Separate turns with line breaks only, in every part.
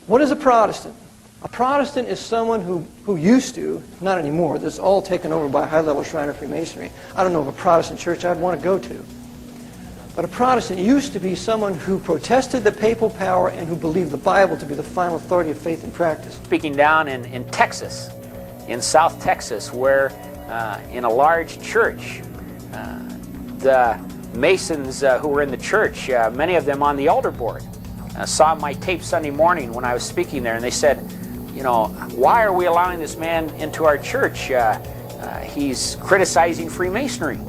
What is a Protestant? A Protestant is someone who used to, not anymore, this is all taken over by high-level Shriner Freemasonry. I don't know of a Protestant church I'd want to go to. But a Protestant used to be someone who protested the papal power and who believed the Bible to be the final authority of faith and practice.
Speaking down in Texas, in South Texas, where in a large church, the Masons who were in the church, many of them on the elder board, saw my tape Sunday morning when I was speaking there, and they said, you know, why are we allowing this man into our church? He's criticizing Freemasonry.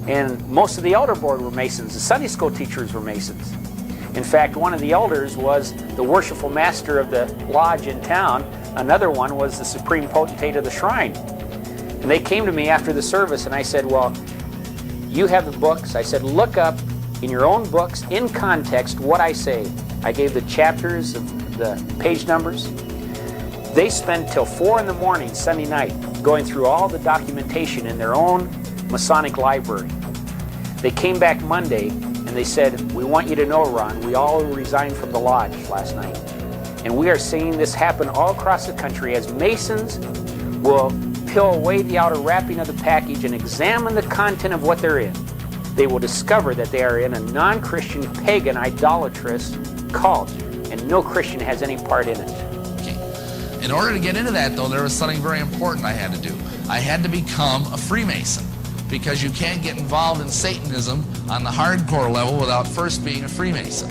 And most of the elder board were Masons. The Sunday school teachers were Masons. In fact, one of the elders was the worshipful master of the lodge in town. Another one was the supreme potentate of the shrine. And they came to me after the service, and I said, well, you have the books. I said, look up in your own books, in context, what I say. I gave the chapters, of the page numbers. They spent till 4 in the morning Sunday night going through all the documentation in their own Masonic library. They came back Monday and they said, we want you to know, Ron, we all resigned from the lodge last night. And we are seeing this happen all across the country as Masons will peel away the outer wrapping of the package and examine the content of what they're in. They will discover that they are in a non-Christian, pagan, idolatrous cult, and no Christian has any part in it.
In order to get into that, though, there was something very important I had to do. I had to become a Freemason, because you can't get involved in Satanism on the hardcore level without first being a Freemason.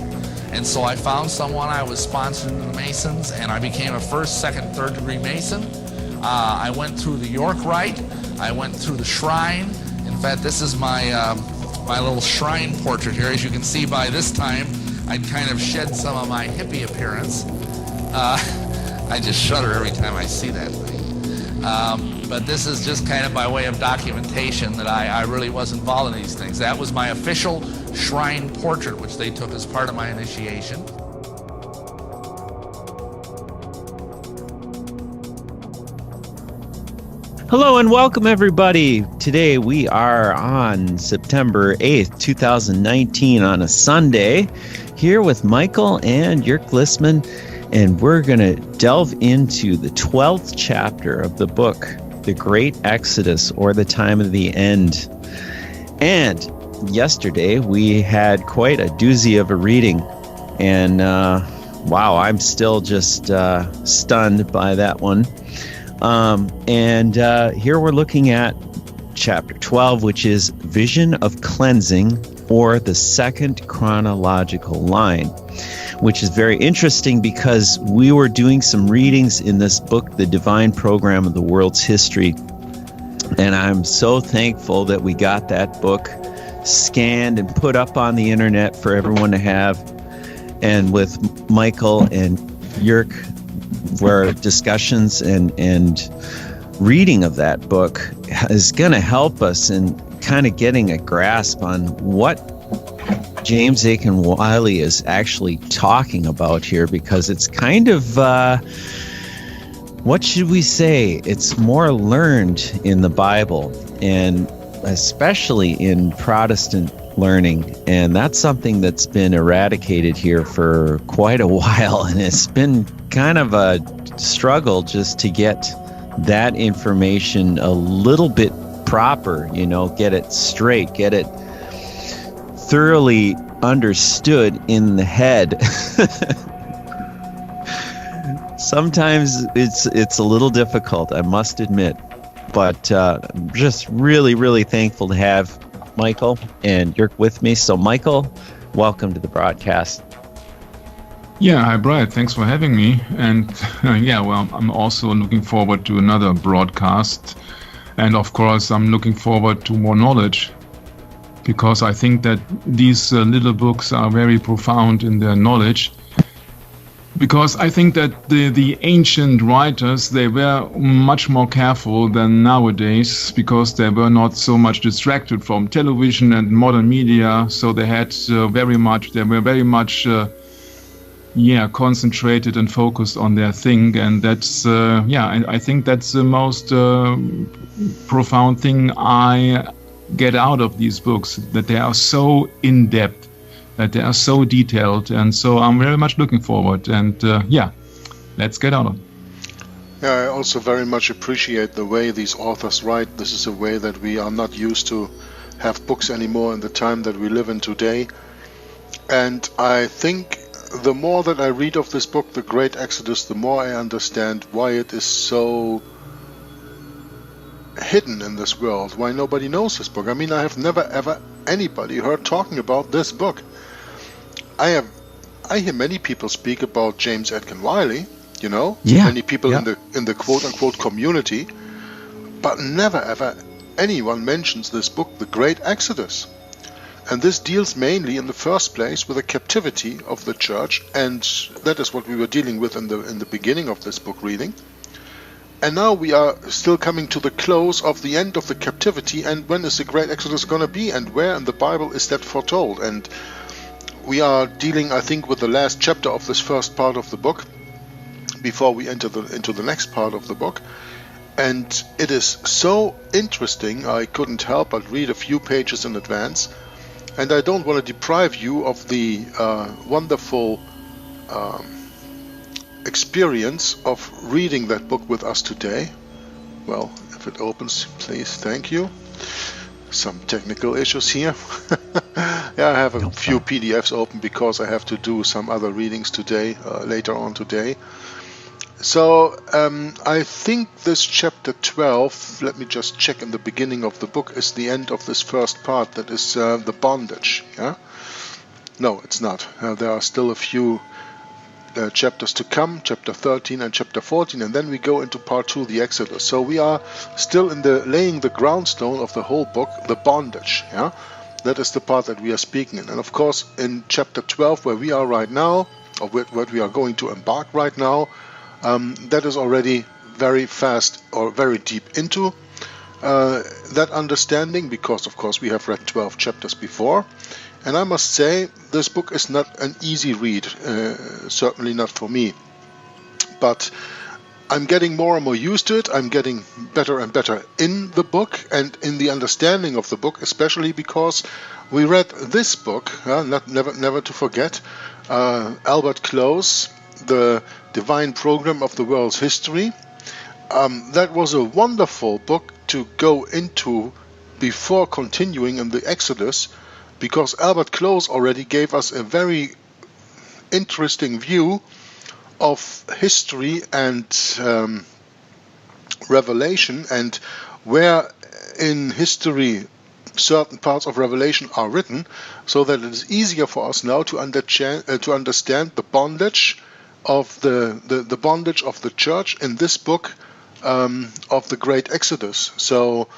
And so I found someone, I was sponsored into the Masons, and I became a first, second, third degree Mason. I went through the York Rite, I went through the Shrine. In fact, this is my my little shrine portrait here. As you can see, by this time, I'd kind of shed some of my hippie appearance. I just shudder every time I see that thing. But this is just kind of by way of documentation that I really was involved in these things. That was my official shrine portrait, which they took as part of my initiation.
Hello and welcome, everybody. Today we are on September 8th, 2019 on a Sunday, here with Michael and Jörg Listman, and we're going to delve into the 12th chapter of the book, The Great Exodus, or The Time of the End. And yesterday we had quite a doozy of a reading, and wow, I'm still just stunned by that one. Here we're looking at chapter 12, which is Vision of Cleansing, or the second chronological line, which is very interesting because we were doing some readings in this book, The Divine Program of the World's History, and I'm so thankful that we got that book scanned and put up on the internet for everyone to have. And with Michael and Jörg, where discussions and reading of that book is going to help us in kind of getting a grasp on what James Aiken Wylie is actually talking about here, because it's kind of, what should we say? It's more learned in the Bible, and especially in Protestant learning, and that's something that's been eradicated here for quite a while, and it's been kind of a struggle just to get that information a little bit proper, you know, get it straight, get it thoroughly understood in the head. Sometimes it's a little difficult, I must admit, but I'm just really thankful to have Michael and Jörg with me. So Michael, welcome to the broadcast.
Yeah, hi Bret, thanks for having me. And I'm also looking forward to another broadcast. And of course, I'm looking forward to more knowledge, because I think that these little books are very profound in their knowledge. Because I think that the ancient writers, they were much more careful than nowadays, because they were not so much distracted from television and modern media. So they had they were very much concentrated and focused on their thing. And that's, I think that's the most profound thing I get out of these books, that they are so in-depth, that they are so detailed. And so I'm very much looking forward. And let's get on it.
Yeah, I also very much appreciate the way these authors write. This is a way that we are not used to have books anymore in the time that we live in today. And I think the more that I read of this book, The Great Exodus, the more I understand why it is so hidden in this world, why nobody knows this book. I mean, I have never ever anybody heard talking about this book. I hear many people speak about James Edgar Wylie, you know, many people in the quote-unquote community, but never ever anyone mentions this book, The Great Exodus. And this deals mainly in the first place with the captivity of the church, and that is what we were dealing with in the beginning of this book reading. And now we are still coming to the close of the end of the captivity, and when is the Great Exodus going to be, and where in the Bible is that foretold? And we are dealing, I think, with the last chapter of this first part of the book before we enter into the next part of the book. And it is so interesting, I couldn't help but read a few pages in advance. And I don't want to deprive you of the wonderful experience of reading that book with us today. Well, if it opens, please, thank you. Some technical issues here. Yeah, I have a few PDFs open because I have to do some other readings today, later on today. So I think this chapter 12, let me just check in the beginning of the book, is the end of this first part, that is the bondage. Yeah? No, it's not. There are still a few chapters to come, chapter 13 and chapter 14, and then we go into part 2, the Exodus. So we are still in laying the groundstone of the whole book, the bondage. Yeah? That is the part that we are speaking in. And of course, in chapter 12, where we are right now, or what we are going to embark right now, that is already very fast or very deep into that understanding, because of course we have read 12 chapters before. And I must say, this book is not an easy read, certainly not for me. But I'm getting more and more used to it. I'm getting better and better in the book and in the understanding of the book, especially because we read this book, never to forget, Albert Close, The Divine Program of the World's History. That was a wonderful book to go into before continuing in the Exodus, because Albert Close already gave us a very interesting view of history and revelation, and where in history certain parts of Revelation are written, so that it is easier for us now to understand the bondage of the bondage of the church in this book of the Great Exodus. So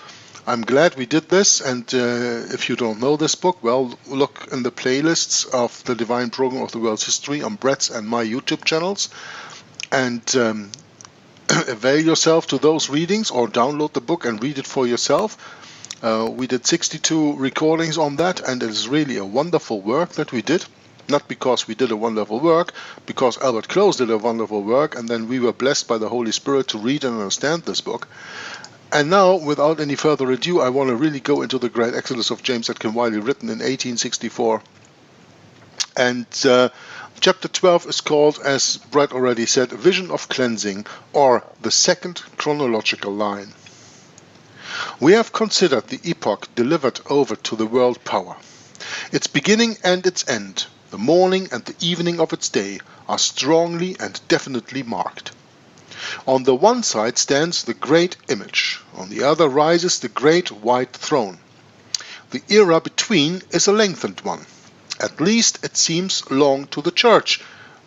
I'm glad we did this, and if you don't know this book, well, look in the playlists of the Divine Program of the World's History on Bret's and my YouTube channels, and avail yourself to those readings, or download the book and read it for yourself. We did 62 recordings on that, and it is really a wonderful work that we did. Not because we did a wonderful work, because Albert Close did a wonderful work, and then we were blessed by the Holy Spirit to read and understand this book. And now, without any further ado, I want to really go into the Great Exodus of James Edgar Wylie, written in 1864. And chapter 12 is called, as Bret already said, Vision of Cleansing, or the Second Chronological Line. We have considered the epoch delivered over to the world power. Its beginning and its end, the morning and the evening of its day, are strongly and definitely marked. On the one side stands the great image, on the other rises the great white throne. The era between is a lengthened one. At least it seems long to the church,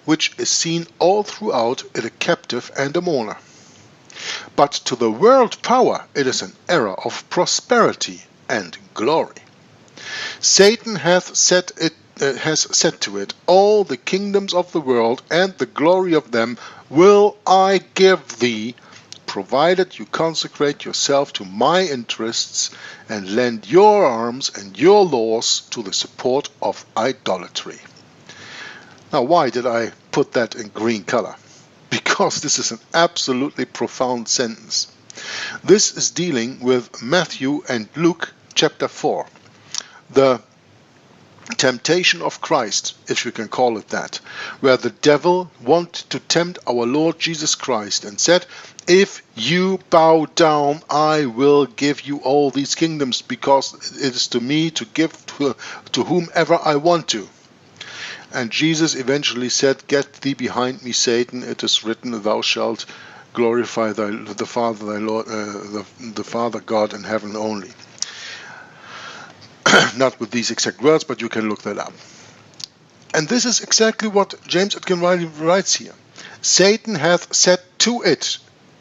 which is seen all throughout it a captive and a mourner. But to the world power it is an era of prosperity and glory. Satan hath has said to it, all the kingdoms of the world and the glory of them will I give thee, provided you consecrate yourself to my interests and lend your arms and your laws to the support of idolatry. Now, why did I put that in green color? Because this is an absolutely profound sentence. This is dealing with Matthew and Luke chapter 4. The temptation of Christ, if you can call it that, where the devil wanted to tempt our Lord Jesus Christ and said, if you bow down, I will give you all these kingdoms, because it is to me to give to whomever I want to. And Jesus eventually said, get thee behind me, Satan, it is written, thou shalt glorify the Father, thy Lord, the Father God in heaven only. Not with these exact words, but you can look that up. And this is exactly what James Atkin Wylie writes here. Satan hath said to it,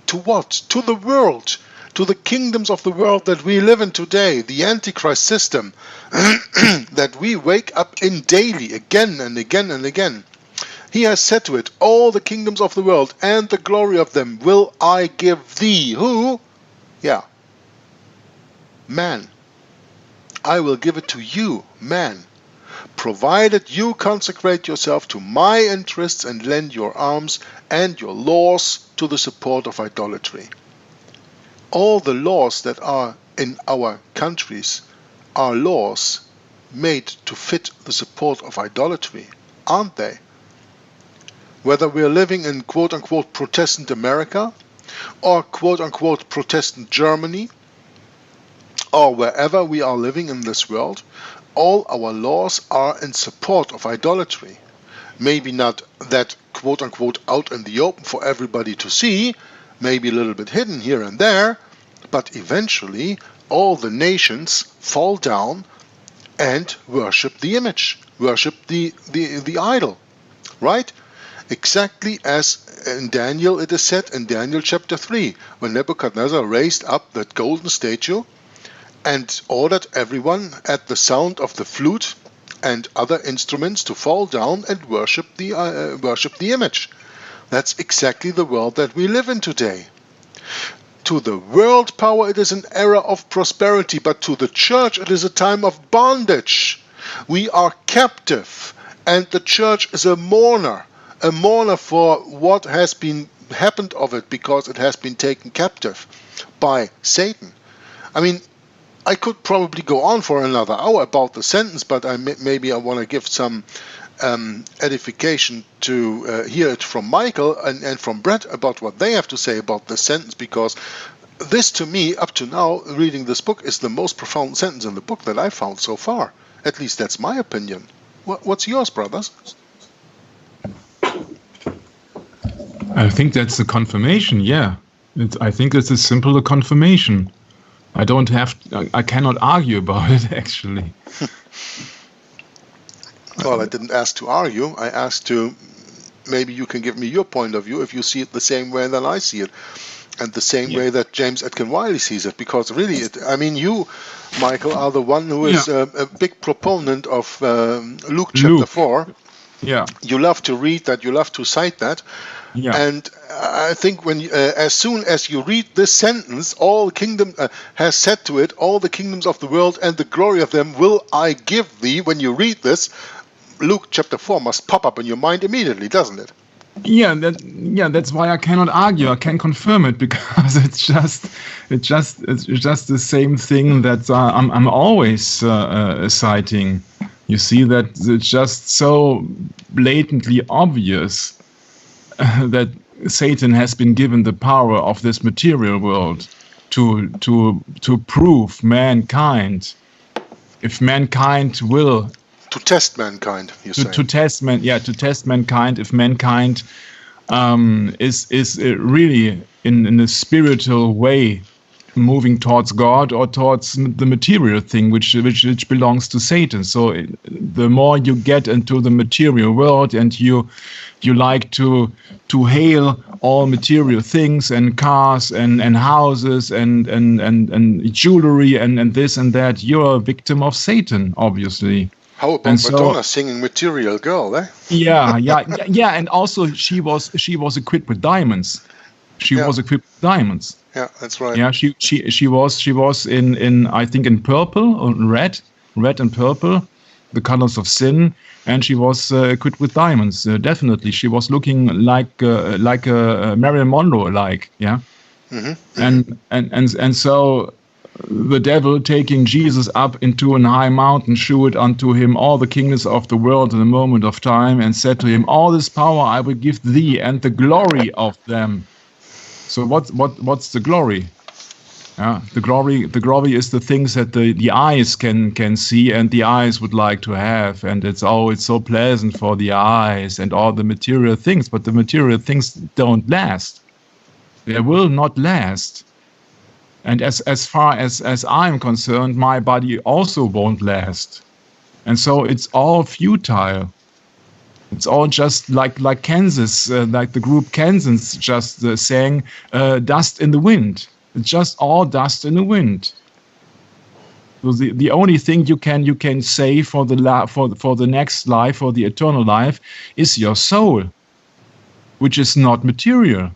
to what? To the world, to the kingdoms of the world that we live in today, the Antichrist system, that we wake up in daily, again and again and again. He has said to it, all the kingdoms of the world and the glory of them will I give thee. Who? Yeah. Man. I will give it to you, man, provided you consecrate yourself to my interests and lend your arms and your laws to the support of idolatry. All the laws that are in our countries are laws made to fit the support of idolatry, aren't they? Whether we are living in quote-unquote Protestant America or quote-unquote Protestant Germany, or wherever we are living in this world, all our laws are in support of idolatry. Maybe not that quote-unquote out in the open for everybody to see, maybe a little bit hidden here and there, but eventually all the nations fall down and worship the image, worship the idol, right? Exactly as in Daniel it is said in Daniel chapter 3, when Nebuchadnezzar raised up that golden statue and ordered everyone at the sound of the flute and other instruments to fall down and worship the image. That's exactly the world that we live in today. To the world power it is an era of prosperity, but to the church it is a time of bondage. We are captive, and the church is a mourner for what has been happened of it, because it has been taken captive by Satan. I mean, I could probably go on for another hour about the sentence, but maybe I want to give some edification to hear it from Michael and from Bret about what they have to say about this sentence, because this, to me, up to now, reading this book, is the most profound sentence in the book that I found so far. At least that's my opinion. What's yours, brothers?
I think that's a confirmation, yeah. I think it's as simple a confirmation. I cannot argue about it, actually.
Well, I didn't ask to argue. I asked to, maybe you can give me your point of view if you see it the same way that I see it, and the same way that James Atkin Wylie sees it. Because really, you, Michael, are the one who is a big proponent of Luke chapter 4.
Yeah.
You love to read that, you love to cite that.
Yeah.
And I think when as soon as you read this sentence, all kingdom has said to it, all the kingdoms of the world and the glory of them will I give thee. When you read this, Luke chapter 4 must pop up in your mind immediately, doesn't it?
Yeah, that's why I cannot argue. I can confirm it, because it's just the same thing that I'm always citing. You see that it's just so blatantly obvious that Satan has been given the power of this material world to prove mankind. If mankind will
to test mankind, you say.
To test mankind. If mankind is really in a spiritual way moving towards God or towards the material thing, which belongs to Satan. So the more you get into the material world and you like to hail all material things and cars and houses and jewelry and this and that, you're a victim of Satan, obviously.
How about Madonna singing "Material Girl"?
Yeah, and also she was equipped with diamonds. She was equipped with diamonds.
Yeah, that's right.
Yeah, she was in I think in purple or red and purple, the colors of sin, and she was equipped with diamonds. Definitely, she was looking like Marilyn Monroe, yeah.
Mm-hmm.
And so the devil taking Jesus up into an high mountain, shewed unto him all the kingdoms of the world in a moment of time, and said to him, all this power I will give thee, and the glory of them. So what's the glory? The glory is the things that the eyes can see and the eyes would like to have, and it's so pleasant for the eyes and all the material things, but the material things don't last. They will not last. And as far as I'm concerned, my body also won't last. And so it's all futile. It's all just like Kansas, like the group Kansas just sang, dust in the wind. It's just all dust in the wind. So the only thing you can say for the next life, for the eternal life, is your soul, which is not material.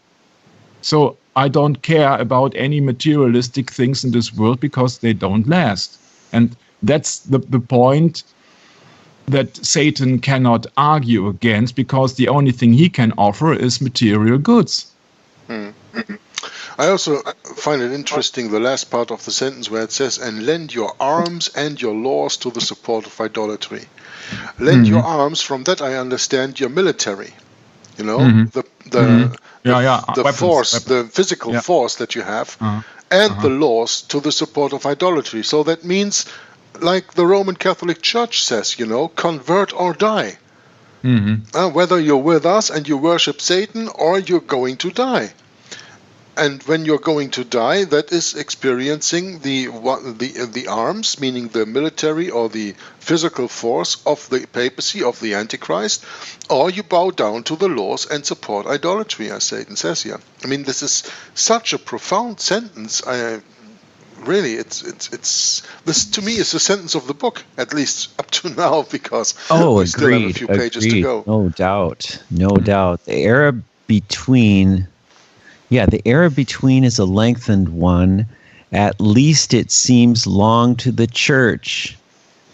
So I don't care about any materialistic things in this world because they don't last. And that's the point that Satan cannot argue against, because the only thing he can offer is material goods.
I also find it interesting, the last part of the sentence where it says, and lend your arms and your laws to the support of idolatry. Lend your arms, from that I understand your military. You know, the force, the physical force that you have, and the laws to the support of idolatry. So that means, like the Roman Catholic Church says, you know, convert or die. Whether you're with us and you worship Satan, or you're going to die. And when you're going to die, that is experiencing the arms, meaning the military or the physical force of the papacy, of the Antichrist, or you bow down to the laws and support idolatry, as Satan says here. I mean, this is such a profound sentence. Really, it's this to me is the sentence of the book, at least up to now, because we still have a few pages to go.
No doubt. The era between. Yeah, the era between is a lengthened one. At least it seems long to the church,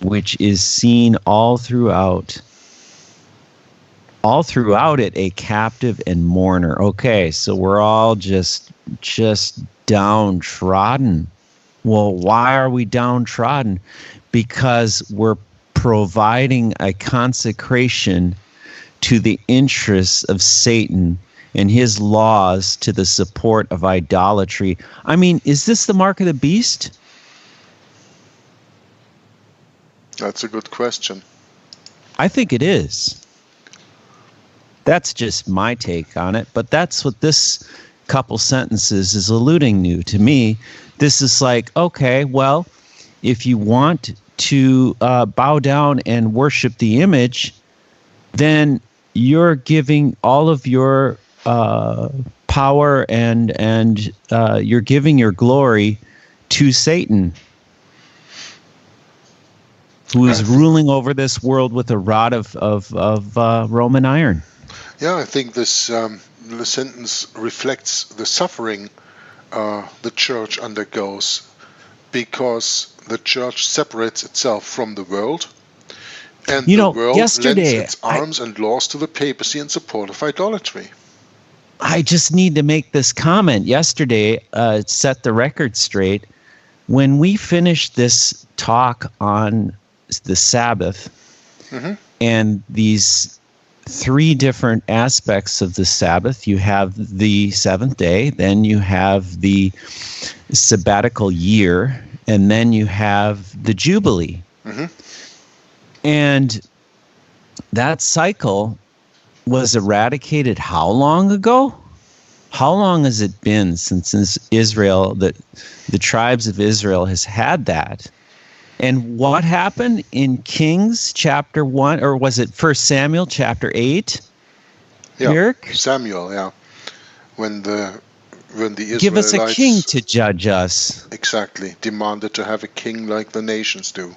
which is seen all throughout it, a captive and mourner. Okay, so we're all just downtrodden. Well, why are we downtrodden? Because we're providing a consecration to the interests of Satan and his laws to the support of idolatry. I mean, is this the mark of the beast?
That's a good question.
I think it is. That's just my take on it, but that's what this couple sentences is alluding to me. This is like, okay, well, if you want to bow down and worship the image, then you're giving all of your power and you're giving your glory to Satan, who is ruling over this world with a rod of Roman iron.
Yeah, I think this the sentence reflects the suffering the church undergoes, because the church separates itself from the world, and the world lends its arms and laws to the papacy in support of idolatry.
I just need to make this comment. Yesterday, set the record straight. When we finished this talk on the Sabbath and these three different aspects of the Sabbath, you have the seventh day, then you have the sabbatical year, and then you have the Jubilee. And that cycle was eradicated how long ago? How long has it been since Israel, the tribes of Israel has had that? And what happened in Kings chapter 1, or was it 1 Samuel chapter 8?
Yeah,
Eric?
Samuel, yeah. When the Israelites...
Give us a king to judge us.
Exactly. Demanded to have a king like the nations do.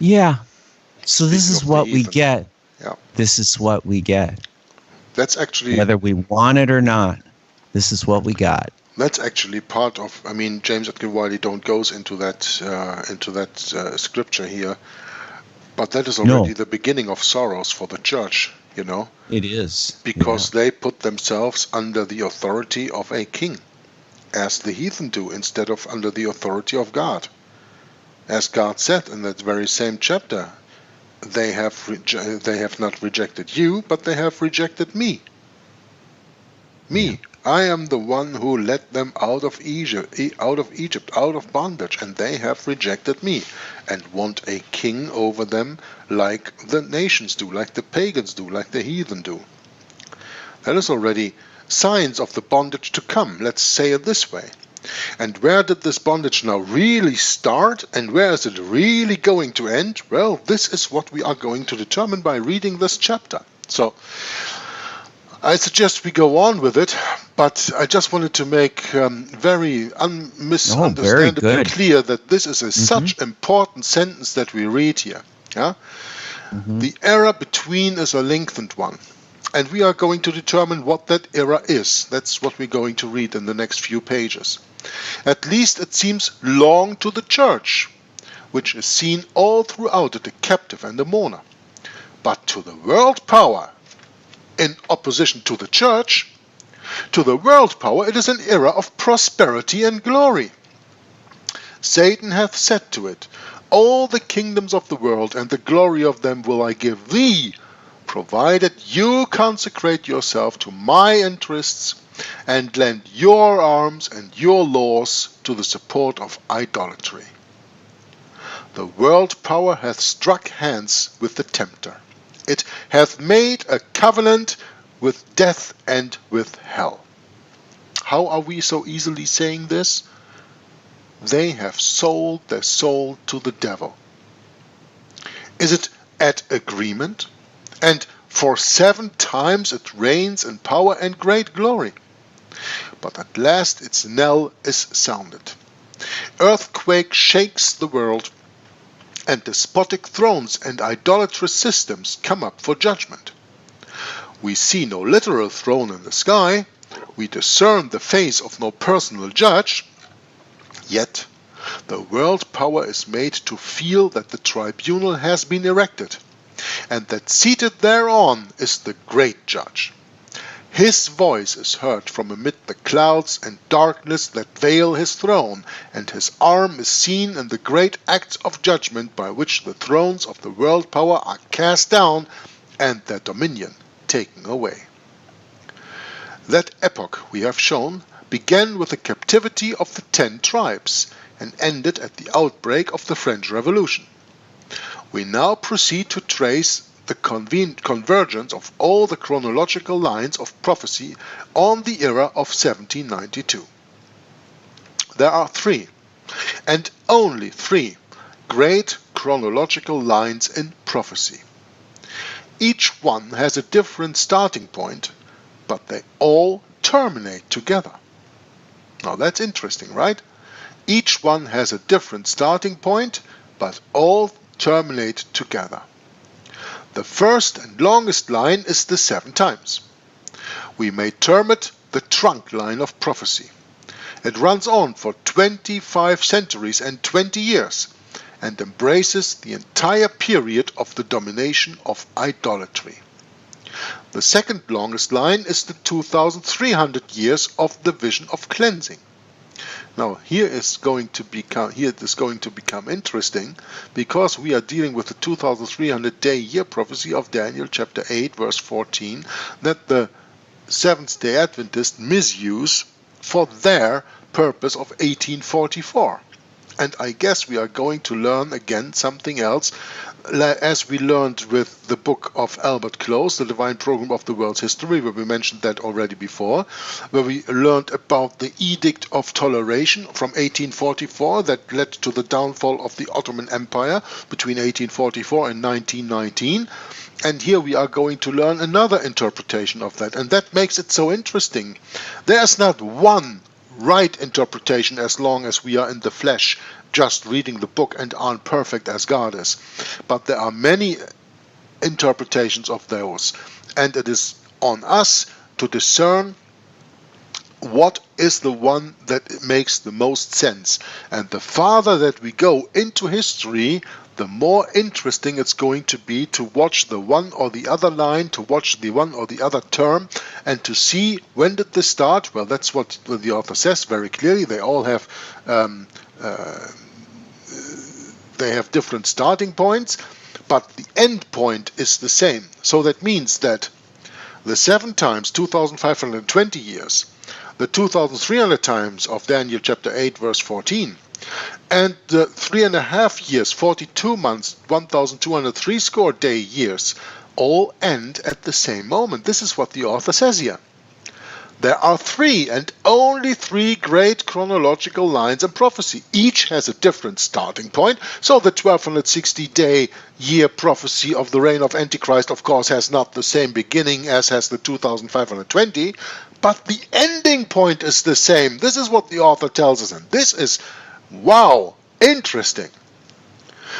Yeah. So this is what we get.
Yeah.
This is what we get.
That's actually...
Whether we want it or not, this is what we got.
That's actually part of... I mean, James Atkin Wylie don't goes into that scripture here, but that is already the beginning of sorrows for the church, you know?
It is.
Because they put themselves under the authority of a king. as the heathen do, instead of under the authority of God. As God said in that very same chapter, they have not rejected you, but they have rejected me. Me. I am the one who led them out of Egypt, out of bondage, and they have rejected me, and want a king over them like the nations do, like the pagans do, like the heathen do. That is already signs of the bondage to come, let's say it this way. And where did this bondage now really start, and where is it really going to end? Well, this is what we are going to determine by reading this chapter. So, I suggest we go on with it, but I just wanted to make very misunderstandably clear that this is such important sentence that we read here. Yeah? The era between is a lengthened one, and we are going to determine what that era is. That's what we're going to read in the next few pages. At least it seems long to the church, which is seen all throughout it, the captive and the mourner. But to the world power, in opposition to the church, to the world power, it is an era of prosperity and glory. Satan hath said to it, all the kingdoms of the world and the glory of them will I give thee, provided you consecrate yourself to my interests and lend your arms and your laws to the support of idolatry. The world power hath struck hands with the tempter. It hath made a covenant with death and with hell. How are we so easily saying this? They have sold their soul to the devil. Is it at agreement? And for 7 times it reigns in power and great glory. But at last its knell is sounded. Earthquake shakes the world, and despotic thrones and idolatrous systems come up for judgment. We see no literal throne in the sky, we discern the face of no personal judge, yet the world power is made to feel that the tribunal has been erected, and that seated thereon is the great judge. His voice is heard from amid the clouds and darkness that veil his throne, and his arm is seen in the great acts of judgment by which the thrones of the world power are cast down and their dominion taken away. That epoch, we have shown, began with the captivity of the 10 tribes and ended at the outbreak of the French Revolution. We now proceed to trace the convergence of all the chronological lines of prophecy on the era of 1792. There are 3, and only 3, great chronological lines in prophecy. Each one has a different starting point, but they all terminate together. Now that's interesting, right? Each one has a different starting point, but all terminate together. The first and longest line is the 7 times. We may term it the trunk line of prophecy. It runs on for 25 centuries and 20 years and embraces the entire period of the domination of idolatry. The second longest line is the 2,300 years of the vision of cleansing. Now here it is going to become interesting, because we are dealing with the 2,300 year prophecy of Daniel chapter 8 verse 14 that the Seventh-day Adventists misuse for their purpose of 1844. And I guess we are going to learn again something else, as we learned with the book of Albert Close, The Divine Program of the World's History, where we mentioned that already before, where we learned about the Edict of Toleration from 1844 that led to the downfall of the Ottoman Empire between 1844 and 1919. And here we are going to learn another interpretation of that, and that makes it so interesting. There's not one right interpretation as long as we are in the flesh, just reading the book and aren't perfect as God is. But there are many interpretations of those, and it is on us to discern what is the one that makes the most sense. And the farther that we go into history, the more interesting it's going to be to watch the one or the other line, to watch the one or the other term, and to see when did this start. Well, that's what the author says very clearly. They all have different starting points, but the end point is the same. So that means that the 7 times 2,520 years, the 2,300 times of Daniel chapter 8 verse 14, and the 3.5 years, 42 months, 1,203 score day years, all end at the same moment. This is what the author says here. There are 3 and only 3 great chronological lines in prophecy. Each has a different starting point. So the 1260-day year prophecy of the reign of Antichrist, of course, has not the same beginning as has the 2520, but the ending point is the same. This is what the author tells us, and this is, wow, interesting.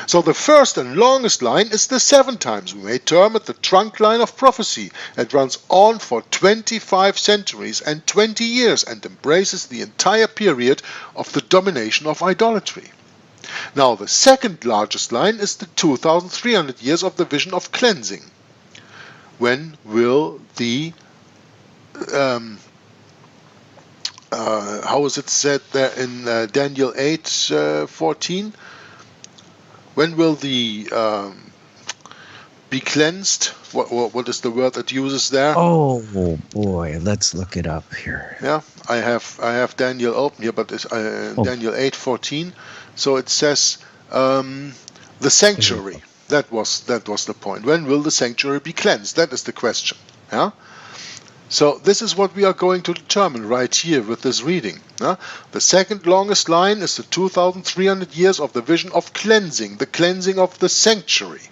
So the first and longest line is the 7 times. We may term it the trunk line of prophecy. It runs on for 25 centuries and 20 years and embraces the entire period of the domination of idolatry. Now the second largest line is the 2,300 years of the vision of cleansing. When will the how is it said there in Daniel 8:14? When will the be cleansed? What is the word that uses there?
Oh boy, let's look it up here.
Yeah, I have Daniel open here, but it's Daniel 8:14. So it says the sanctuary. That was the point. When will the sanctuary be cleansed? That is the question. Yeah. So this is what we are going to determine right here with this reading. The second longest line is the 2,300 years of the vision of cleansing, the cleansing of the sanctuary.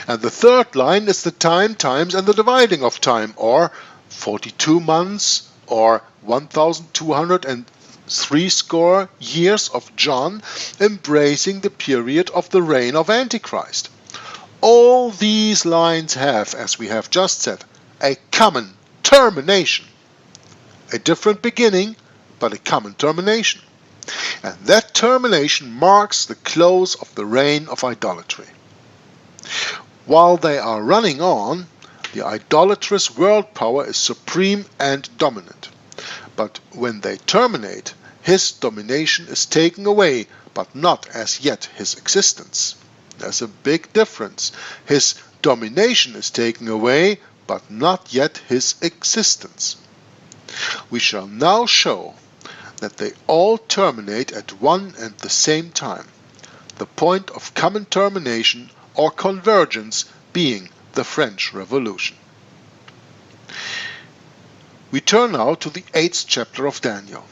And the third line is the times, and the dividing of time, or 42 months, or 1,203 score years of John, embracing the period of the reign of Antichrist. All these lines have, as we have just said, a common termination. A different beginning, but a common termination. And that termination marks the close of the reign of idolatry. While they are running on, the idolatrous world power is supreme and dominant. But when they terminate, his domination is taken away, but not as yet his existence. There's a big difference. His domination is taken away, but not yet his existence. We shall now show that they all terminate at one and the same time, the point of common termination or convergence being the French Revolution. We turn now to the 8th chapter of Daniel.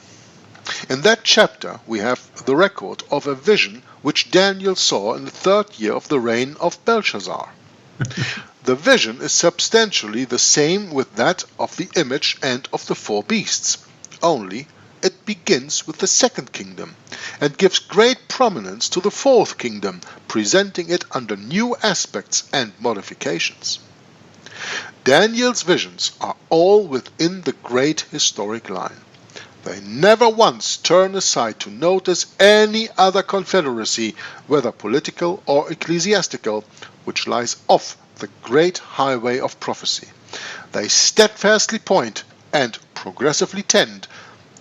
In that chapter we have the record of a vision which Daniel saw in the 3rd year of the reign of Belshazzar. The vision is substantially the same with that of the image and of the 4 beasts, only it begins with the 2nd kingdom and gives great prominence to the 4th kingdom, presenting it under new aspects and modifications. Daniel's visions are all within the great historic line. They never once turn aside to notice any other confederacy, whether political or ecclesiastical, which lies off the great highway of prophecy. They steadfastly point and progressively tend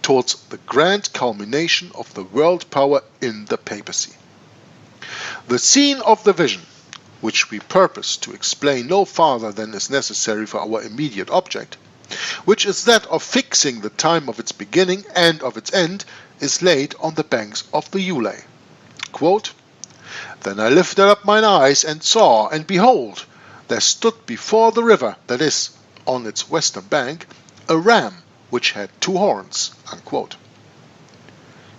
towards the grand culmination of the world power in the papacy. The scene of the vision, which we purpose to explain no farther than is necessary for our immediate object, which is that of fixing the time of its beginning and of its end, is laid on the banks of the Wylie. Quote, "Then I lifted up mine eyes and saw, and behold, there stood before the river, that is, on its western bank, a ram which had 2 horns." Unquote.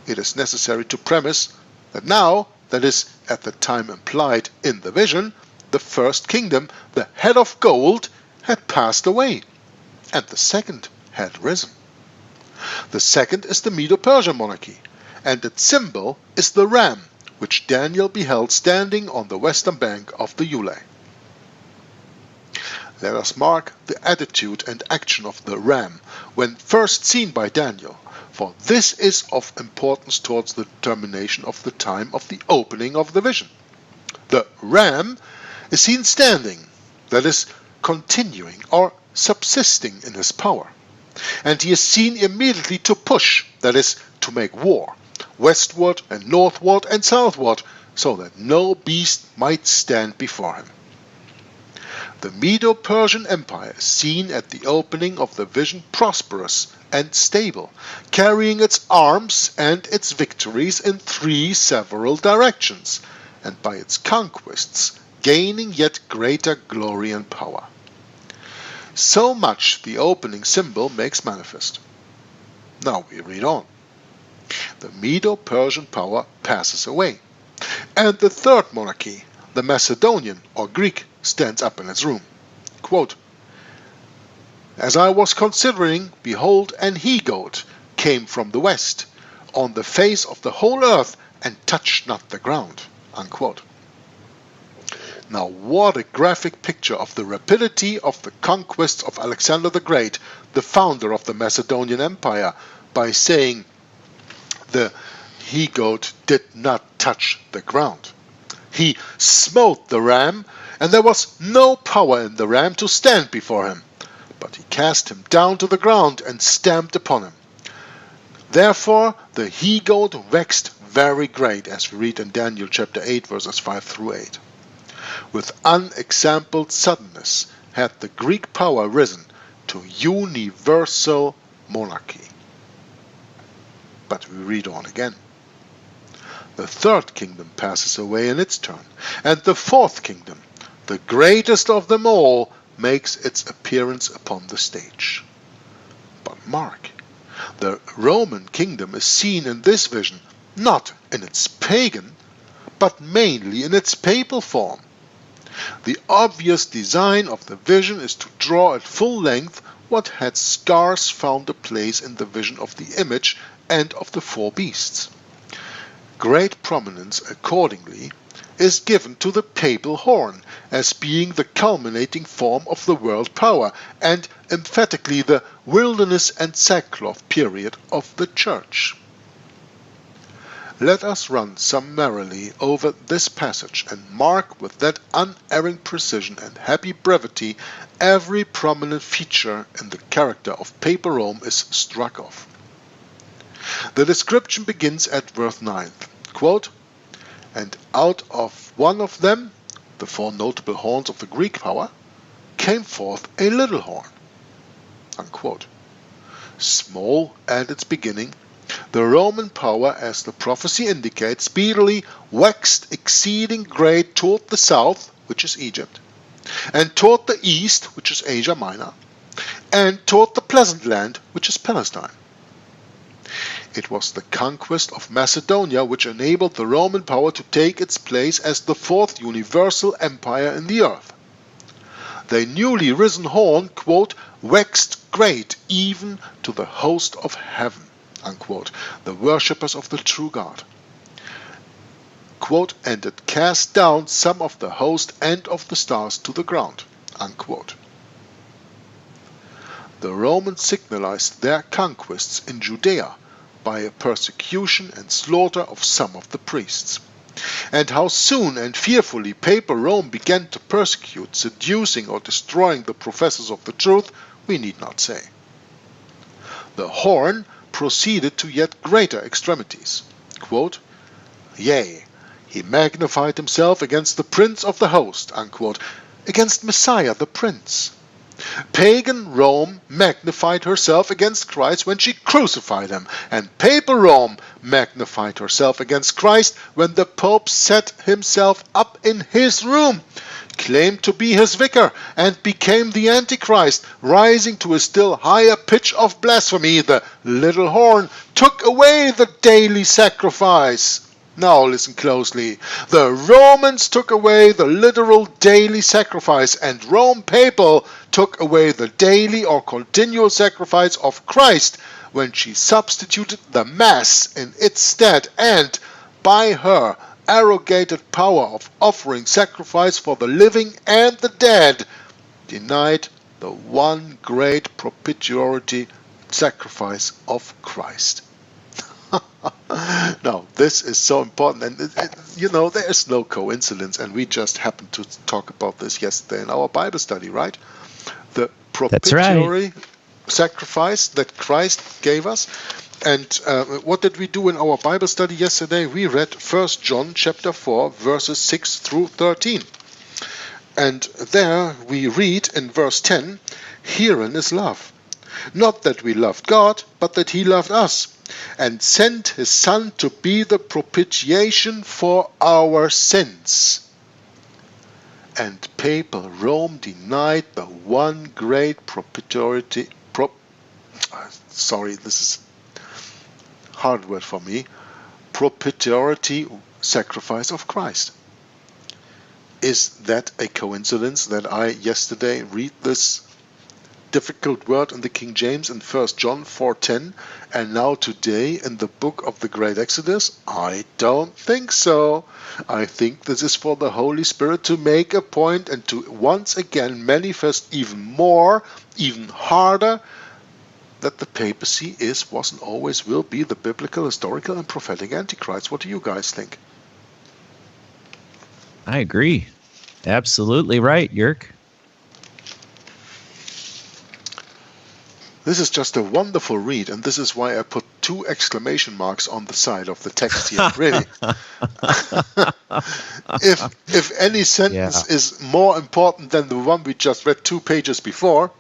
It is necessary to premise that now, that is, at the time implied in the vision, the 1st kingdom, the head of gold, had passed away, and the 2nd had risen. The 2nd is the Medo-Persian monarchy, and its symbol is the ram, which Daniel beheld standing on the western bank of the Wylie. Let us mark the attitude and action of the ram when first seen by Daniel, for this is of importance towards the determination of the time of the opening of the vision. The ram is seen standing, that is, continuing or subsisting in his power. And he is seen immediately to push, that is, to make war, westward and northward and southward, so that no beast might stand before him. The Medo-Persian Empire is seen at the opening of the vision prosperous and stable, carrying its arms and its victories in 3 several directions, and by its conquests gaining yet greater glory and power. So much the opening symbol makes manifest. Now we read on. The Medo-Persian power passes away, and the third monarchy, the Macedonian or Greek, stands up in its room. Quote, "As I was considering, behold, an he-goat came from the west, on the face of the whole earth, and touched not the ground." Unquote. Now what a graphic picture of the rapidity of the conquests of Alexander the Great, the founder of the Macedonian Empire, by saying the he-goat did not touch the ground. He smote the ram, and there was no power in the ram to stand before him, but he cast him down to the ground and stamped upon him. Therefore the he-goat waxed very great, as we read in Daniel chapter 8 verses 5 through 8. With unexampled suddenness had the Greek power risen to universal monarchy. But we read on again. The third kingdom passes away in its turn, and the fourth kingdom, the greatest of them all, makes its appearance upon the stage. But mark, the Roman kingdom is seen in this vision not in its pagan, but mainly in its papal form. The obvious design of the vision is to draw at full length what had scarce found a place in the vision of the image and of the 4 beasts. Great prominence, accordingly, is given to the papal horn as being the culminating form of the world power and emphatically the wilderness and sackcloth period of the Church. Let us run summarily over this passage and mark with that unerring precision and happy brevity every prominent feature in the character of Papal Rome is struck off. The description begins at verse 9. Quote, "And out of one of them, the 4 notable horns of the Greek power, came forth a little horn." Unquote. Small at its beginning, the Roman power, as the prophecy indicates, speedily waxed exceeding great toward the south, which is Egypt, and toward the east, which is Asia Minor, and toward the pleasant land, which is Palestine. It was the conquest of Macedonia which enabled the Roman power to take its place as the 4th universal empire in the earth. The newly risen horn, quote, "waxed great even to the host of heaven," unquote, the worshippers of the true God. Quote, "And it cast down some of the host and of the stars to the ground," unquote. The Romans signalized their conquests in Judea by a persecution and slaughter of some of the priests. And how soon and fearfully Papal Rome began to persecute, seducing or destroying the professors of the truth, we need not say. The horn proceeded to yet greater extremities. Quote, "Yea, he magnified himself against the prince of the host," unquote, against Messiah the prince. Pagan Rome magnified herself against Christ when she crucified him, and Papal Rome magnified herself against Christ when the Pope set himself up in his room, claimed to be his vicar, and became the Antichrist, rising to a still higher pitch of blasphemy. The little horn took away the daily sacrifice. Now listen closely. The Romans took away the literal daily sacrifice, and Rome Papal took away the daily or continual sacrifice of Christ when she substituted the Mass in its stead and, by her arrogated power of offering sacrifice for the living and the dead, denied the one great propitiatory sacrifice of Christ. No, this is so important, and there is no coincidence, and we just happened to talk about this yesterday in our Bible study, right? The
That's right.
propitiatory sacrifice that Christ gave us. And what did we do in our Bible study yesterday? We read 1 John chapter 4, verses 6 through 13. And there we read in verse 10, "Herein is love. Not that we loved God, but that he loved us, and sent his Son to be the propitiation for our sins." And papal Rome denied the one great propitiatory, this is a hard word for me, propitiatory sacrifice of Christ. Is that a coincidence that I yesterday read this difficult word in the King James in 1 John 4:10 and now today in the book of the Great Exodus? I don't think so. I think this is for the Holy Spirit to make a point and to once again manifest even more, even harder, that the papacy is, was and always will be the biblical, historical and prophetic Antichrist. What do you guys think?
I agree. Absolutely right, Jörg.
This is just a wonderful read, and this is why I put 2 exclamation marks on the side of the text here. Really. If any sentence is more important than the one we just read 2 pages before,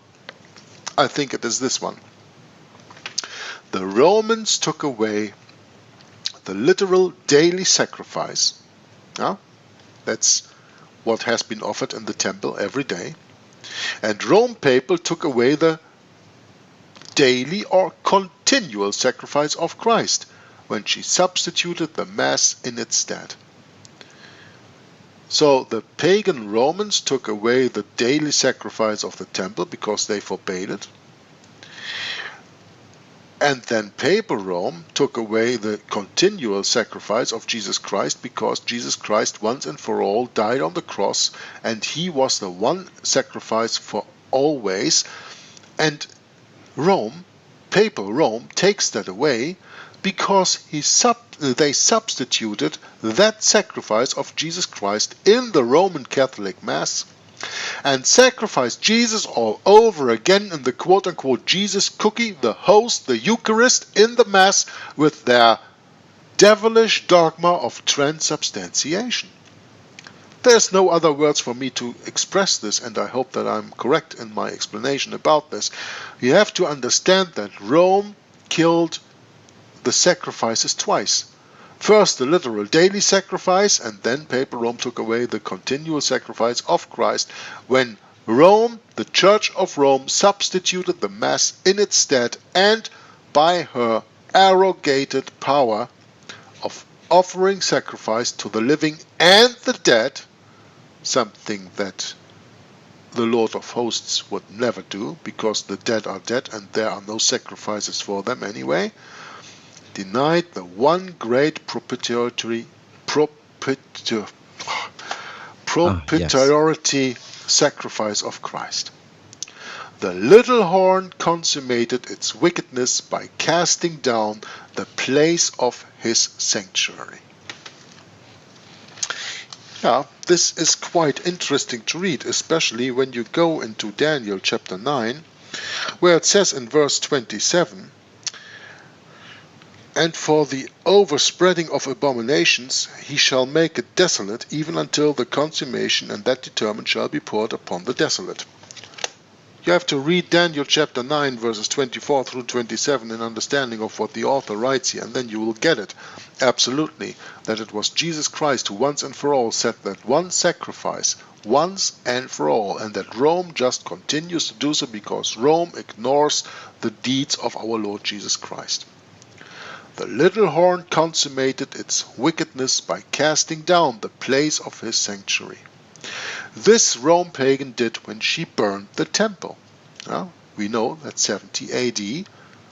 I think it is this one. The Romans took away the literal daily sacrifice. Now, that's what has been offered in the temple every day. And Rome papal took away the daily or continual sacrifice of Christ when she substituted the Mass in its stead. So the pagan Romans took away the daily sacrifice of the temple because they forbade it. And then papal Rome took away the continual sacrifice of Jesus Christ because Jesus Christ once and for all died on the cross, and he was the one sacrifice for always. And Rome, papal Rome, takes that away because they substituted that sacrifice of Jesus Christ in the Roman Catholic Mass and sacrificed Jesus all over again in the quote-unquote Jesus cookie, the host, the Eucharist, in the Mass with their devilish dogma of transubstantiation. There's no other words for me to express this, and I hope that I'm correct in my explanation about this. You have to understand that Rome killed the sacrifices twice. First the literal daily sacrifice, and then papal Rome took away the continual sacrifice of Christ when Rome, the Church of Rome, substituted the Mass in its stead, and by her arrogated power of offering sacrifice to the living and the dead, something that the Lord of Hosts would never do, because the dead are dead and there are no sacrifices for them anyway, denied the one great propitiatory sacrifice of Christ. The little horn consummated its wickedness by casting down the place of his sanctuary. Yeah, this is quite interesting to read, especially when you go into Daniel chapter 9, where it says in verse 27, "And for the overspreading of abominations he shall make it desolate, even until the consummation, and that determined shall be poured upon the desolate." You have to read Daniel chapter 9 verses 24 through 27 in understanding of what the author writes here, and then you will get it absolutely, that it was Jesus Christ who once and for all set that one sacrifice once and for all, and that Rome just continues to do so because Rome ignores the deeds of our Lord Jesus Christ. The little horn consummated its wickedness by casting down the place of his sanctuary. This Rome pagan did when she burned the temple. Now, we know that 70 AD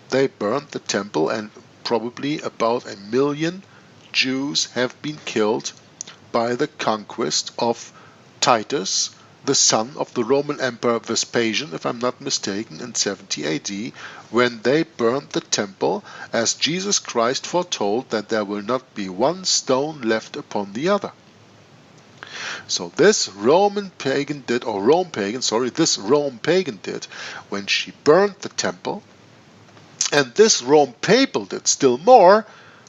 they burned the temple, and probably about 1 million Jews have been killed by the conquest of Titus the son of the Roman Emperor Vespasian, if I'm not mistaken, in 70 AD, when they burned the temple, as Jesus Christ foretold that there will not be one stone left upon the other. So this Rome pagan did when she burned the temple, and this Rome papal did still more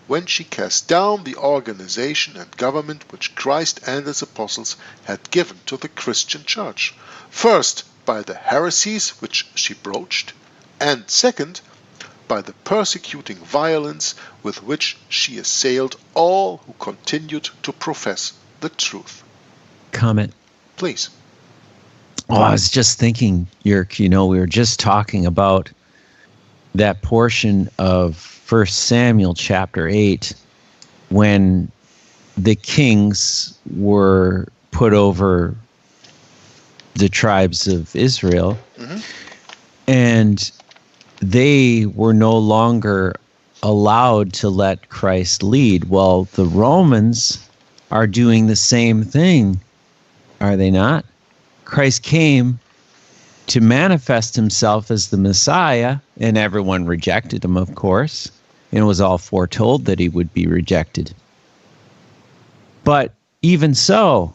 when she cast down the organization and government which Christ and his apostles had given to the Christian church, first by the heresies which she broached, and second by the persecuting violence with which she assailed all who continued to profess the truth.
Comment.
Please.
Oh, I was just thinking, Yerk, we were just talking about that portion of 1 Samuel chapter 8 when the kings were put over the tribes of Israel, and they were no longer allowed to let Christ lead. Well, the Romans are doing the same thing, are they not? Christ came to manifest himself as the Messiah, and everyone rejected him, of course, and it was all foretold that he would be rejected. But even so,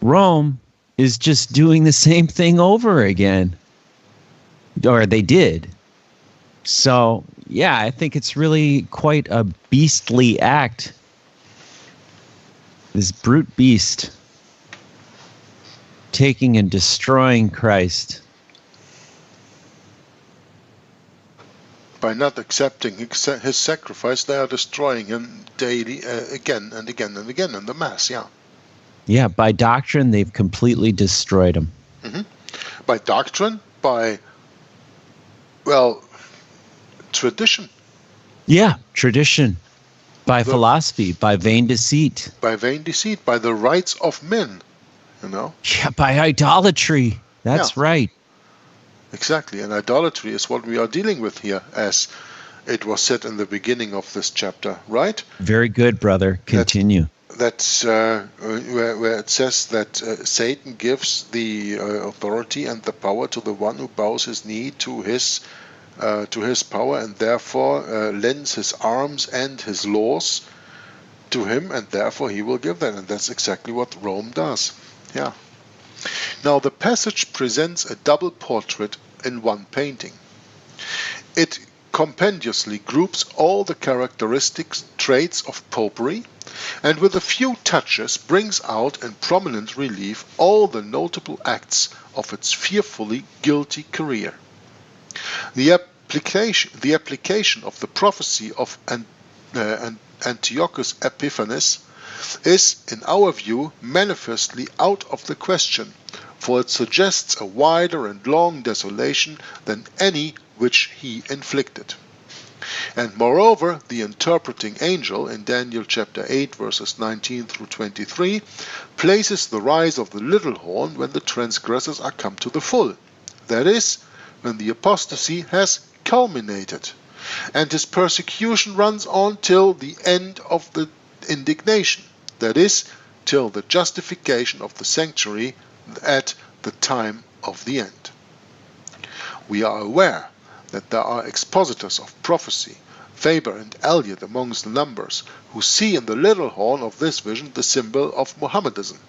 Rome is just doing the same thing over again, or they did. So, yeah, I think it's really quite a beastly act, this brute beast taking and destroying Christ.
By not accepting his sacrifice, they are destroying him daily, again and again and again in the Mass, yeah.
Yeah, by doctrine, they've completely destroyed him.
By doctrine, by, tradition.
Yeah, tradition. By philosophy, by vain deceit.
By vain deceit, by the rights of men.
Yeah, by idolatry. That's right.
Exactly, and idolatry is what we are dealing with here, as it was said in the beginning of this chapter, right?
Very good, brother. Continue.
That's where it says that Satan gives the authority and the power to the one who bows his knee to his power, and therefore lends his arms and his laws to him, and therefore he will give that, and that's exactly what Rome does. Yeah. Now the passage presents a double portrait in one painting. It compendiously groups all the characteristic traits of popery, and with a few touches brings out in prominent relief all the notable acts of its fearfully guilty career. The application of the prophecy of Antiochus Epiphanes is, in our view, manifestly out of the question, for it suggests a wider and long desolation than any which he inflicted. And moreover, the interpreting angel in Daniel chapter 8 verses 19 through 23 places the rise of the little horn when the transgressors are come to the full, that is, when the apostasy has culminated, and his persecution runs on till the end of the indignation, that is, till the justification of the sanctuary at the time of the end. We are aware that there are expositors of prophecy, Faber and Eliot amongst the numbers, who see in the little horn of this vision the symbol of Mohammedanism.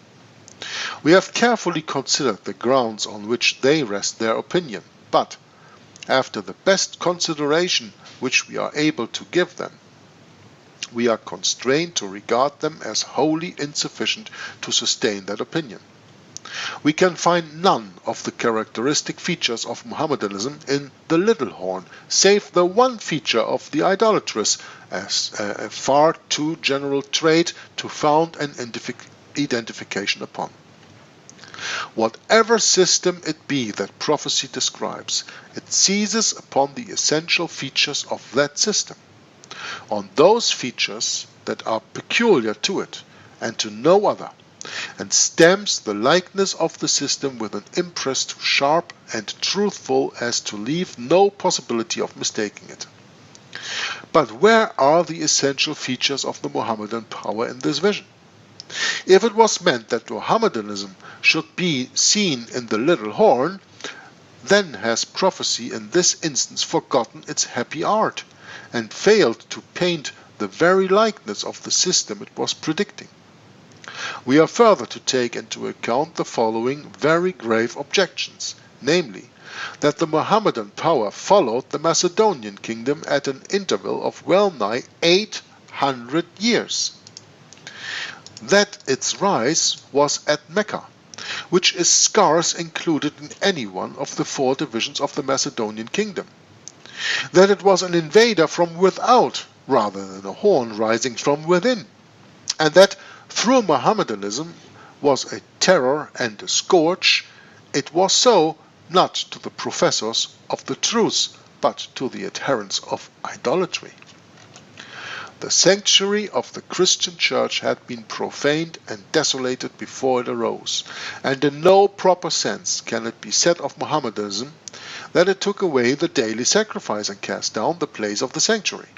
We have carefully considered the grounds on which they rest their opinion, but, after the best consideration which we are able to give them, we are constrained to regard them as wholly insufficient to sustain that opinion. We can find none of the characteristic features of Mohammedanism in the little horn, save the one feature of the idolatrous, as a far too general trait to found an identification upon. Whatever system it be that prophecy describes, it seizes upon the essential features of that system, on those features that are peculiar to it and to no other, and stamps the likeness of the system with an impress too sharp and truthful as to leave no possibility of mistaking it. But where are the essential features of the Mohammedan power in this vision? If it was meant that Mohammedanism should be seen in the little horn, then has prophecy in this instance forgotten its happy art, and failed to paint the very likeness of the system it was predicting. We are further to take into account the following very grave objections, namely, that the Mohammedan power followed the Macedonian kingdom at an interval of well nigh 800 years. That its rise was at Mecca, which is scarce included in any one of the 4 divisions of the Macedonian kingdom. That it was an invader from without rather than a horn rising from within, and that through Mohammedanism was a terror and a scourge, it was so not to the professors of the truth, but to the adherents of idolatry. The sanctuary of the Christian church had been profaned and desolated before it arose, and in no proper sense can it be said of Mohammedanism that it took away the daily sacrifice and cast down the place of the sanctuary.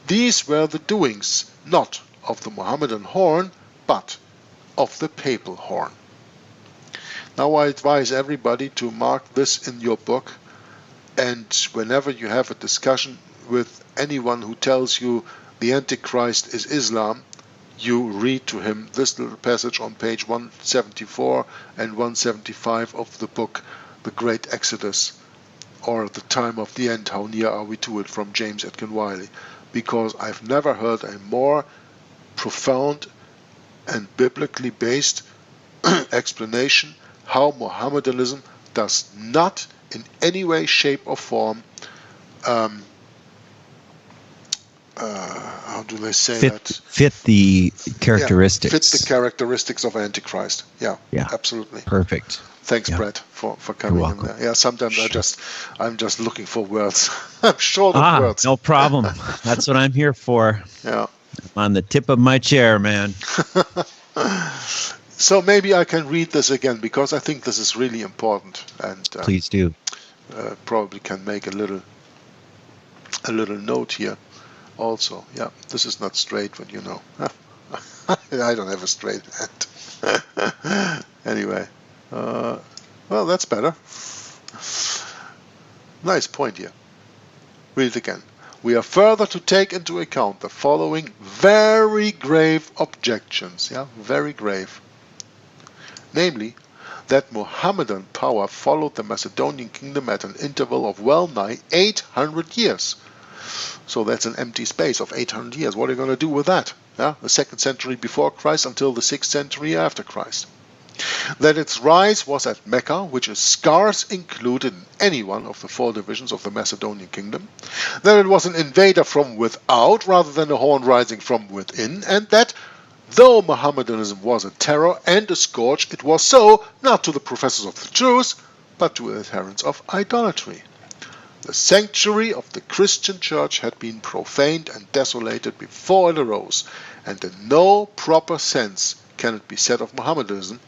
These were the doings not of the Mohammedan horn, but of the papal horn. Now I advise everybody to mark this in your book, and whenever you have a discussion with anyone who tells you the Antichrist is Islam, you read to him this little passage on page 174 and 175 of the book The Great Exodus, or The Time of the End, How Near Are We to It, from James Atkin Wylie, because I've never heard a more profound and biblically based explanation how Mohammedanism does not in any way, shape or form how do they say
fit the characteristics.
Fit the characteristics of Antichrist. Yeah, absolutely.
Perfect.
Thanks, Bret, for coming in there. Yeah, sometimes I'm just looking for words. I'm short of words.
No problem. That's what I'm here for.
Yeah.
I'm on the tip of my chair, man.
So maybe I can read this again, because I think this is really important, and
please do.
Probably can make a little note here. Also, yeah, this is not straight, but you know, I don't have a straight hand. Anyway, well, that's better. Nice point here. Read it again. We are further to take into account the following very grave objections, very grave. Namely, that Mohammedan power followed the Macedonian kingdom at an interval of well nigh 800 years. So that's an empty space of 800 years. What are you going to do with that? The 2nd century before Christ until the 6th century after Christ. That its rise was at Mecca, which is scarce included in any one of the 4 divisions of the Macedonian kingdom. That it was an invader from without rather than a horn rising from within, and that though Mohammedanism was a terror and a scourge, it was so not to the professors of the truth, but to adherents of idolatry. The sanctuary of the Christian church had been profaned and desolated before it arose, and in no proper sense can it be said of Mohammedanism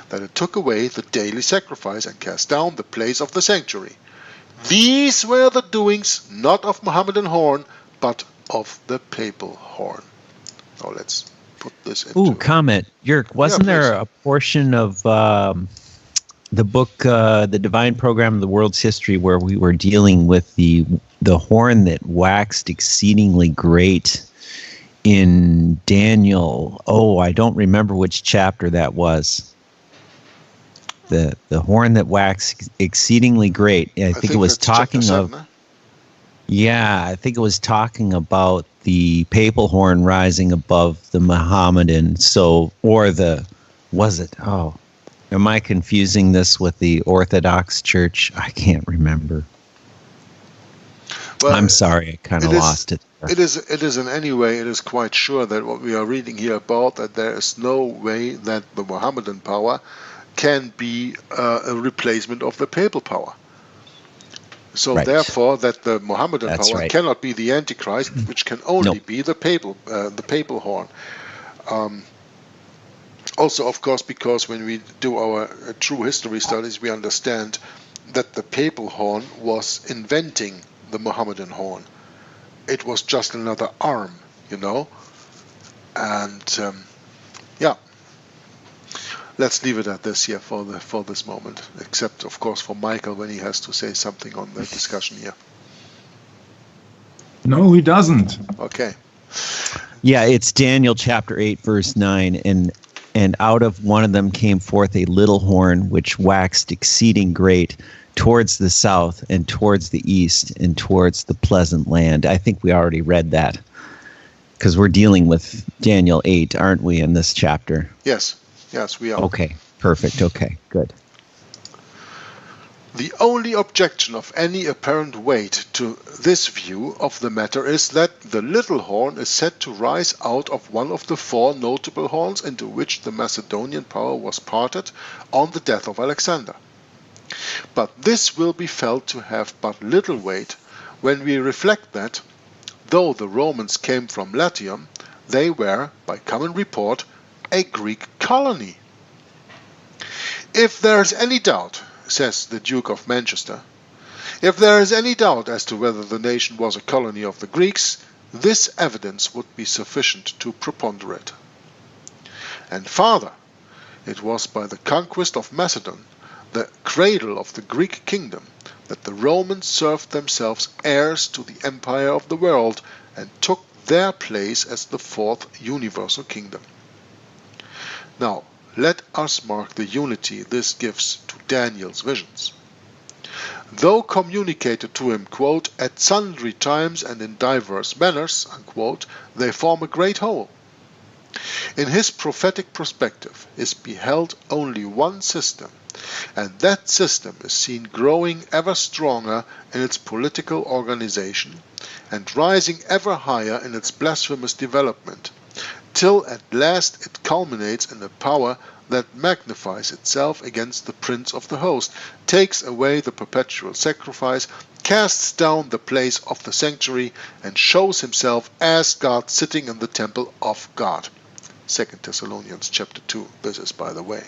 that it took away the daily sacrifice and cast down the place of the sanctuary. These were the doings not of Mohammedan horn, but of the papal horn. Now let's put this into...
comment. Jörg, wasn't there a portion of the book, The Divine Program of the World's History, where we were dealing with the horn that waxed exceedingly great in Daniel? I don't remember which chapter that was. The horn that waxed exceedingly great. I think it was talking of... I think it was talking about the papal horn rising above the Mohammedan. Am I confusing this with the Orthodox Church? I can't remember. Well, I'm sorry, I kind of lost it.
It is in any way, it is quite sure that what we are reading here about, that there is no way that the Mohammedan power can be a replacement of the papal power. So therefore, that the Mohammedan power cannot be the Antichrist, which can only be the papal horn. Also, of course, because when we do our true history studies, we understand that the papal horn was inventing the Mohammedan horn. It was just another arm, and Yeah. Let's leave it at this here for this moment, except of course for Michael when he has to say something on the discussion here.
No, he doesn't.
Okay.
Yeah, it's Daniel chapter 8, verse 9, and out of one of them came forth a little horn, which waxed exceeding great towards the south and towards the east and towards the pleasant land. I think we already read that because we're dealing with Daniel 8, aren't we, in this chapter?
Yes. Yes, we are.
Okay, perfect. Okay, good.
The only objection of any apparent weight to this view of the matter is that the little horn is said to rise out of one of the four notable horns into which the Macedonian power was parted on the death of Alexander. But this will be felt to have but little weight when we reflect that, though the Romans came from Latium, they were, by common report, a Greek colony. If there is any doubt, says the Duke of Manchester, if there is any doubt as to whether the nation was a colony of the Greeks, this evidence would be sufficient to preponderate. And farther, it was by the conquest of Macedon, the cradle of the Greek kingdom, that the Romans served themselves heirs to the empire of the world and took their place as the fourth universal kingdom. Now, let us mark the unity this gives to Daniel's visions. Though communicated to him, quote, at sundry times and in diverse manners, unquote, they form a great whole. In his prophetic perspective is beheld only one system, and that system is seen growing ever stronger in its political organization and rising ever higher in its blasphemous development, till at last it culminates in a power that magnifies itself against the Prince of the host, takes away the perpetual sacrifice, casts down the place of the sanctuary, and shows himself as God sitting in the temple of God. 2 Thessalonians chapter 2, this is by the way.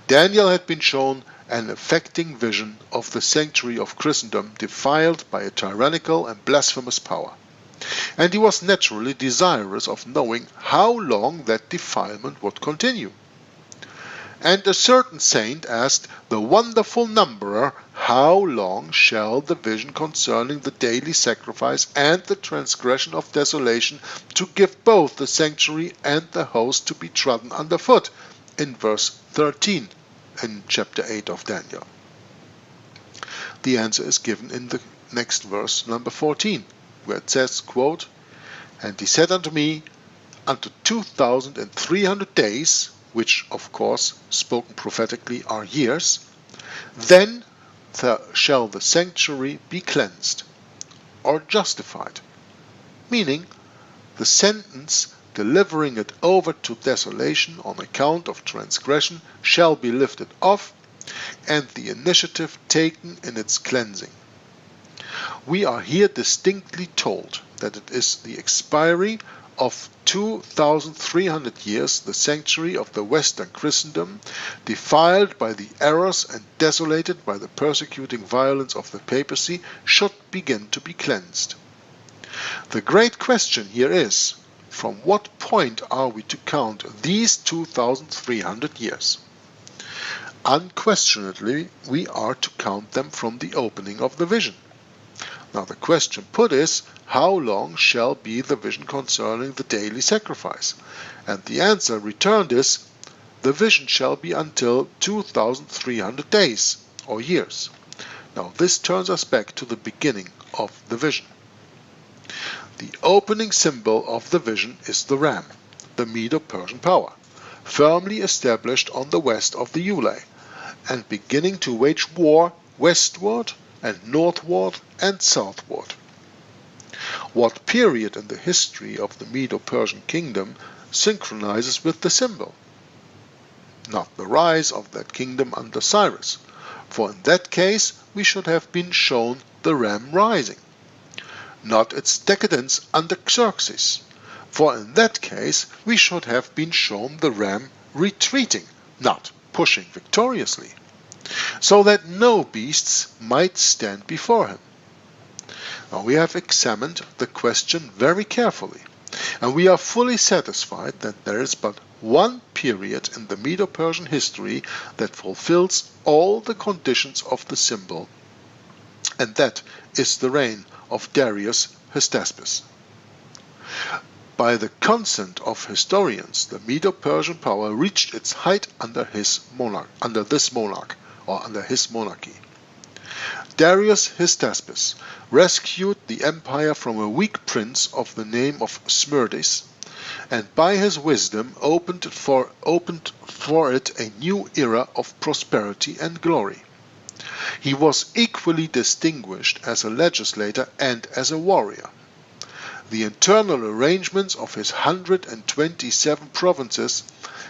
Daniel had been shown an affecting vision of the sanctuary of Christendom defiled by a tyrannical and blasphemous power. And he was naturally desirous of knowing how long that defilement would continue. And a certain saint asked the wonderful numberer, how long shall the vision concerning the daily sacrifice and the transgression of desolation to give both the sanctuary and the host to be trodden underfoot, in verse 13 in chapter 8 of Daniel. The answer is given in the next verse, number 14. Where it says, quote, and he said unto me, unto 2,300 days, which of course spoken prophetically are years, then shall the sanctuary be cleansed, or justified, meaning the sentence delivering it over to desolation on account of transgression shall be lifted off, and the initiative taken in its cleansing. We are here distinctly told that it is the expiry of 2,300 years the sanctuary of the Western Christendom, defiled by the errors and desolated by the persecuting violence of the papacy, should begin to be cleansed. The great question here is, from what point are we to count these 2,300 years? Unquestionably, we are to count them from the opening of the vision. Now the question put is, how long shall be the vision concerning the daily sacrifice? And the answer returned is, the vision shall be until 2,300 days, or years. Now this turns us back to the beginning of the vision. The opening symbol of the vision is the ram, the Medo-Persian power, firmly established on the west of the Wylie, and beginning to wage war westward and northward and southward. What period in the history of the Medo-Persian kingdom synchronizes with the symbol? Not the rise of that kingdom under Cyrus, for in that case we should have been shown the ram rising. Not its decadence under Xerxes, for in that case we should have been shown the ram retreating, not pushing victoriously, so that no beasts might stand before him. Now we have examined the question very carefully, And we are fully satisfied that there is but one period in the Medo-Persian history that fulfills all the conditions of the symbol, and that is the reign of Darius Hystaspes. By the consent of historians, the Medo-Persian power reached its height under his monarchy. Darius Hystaspes rescued the empire from a weak prince of the name of Smerdis, and by his wisdom opened for it a new era of prosperity and glory. He was equally distinguished as a legislator and as a warrior. The internal arrangements of his 127 provinces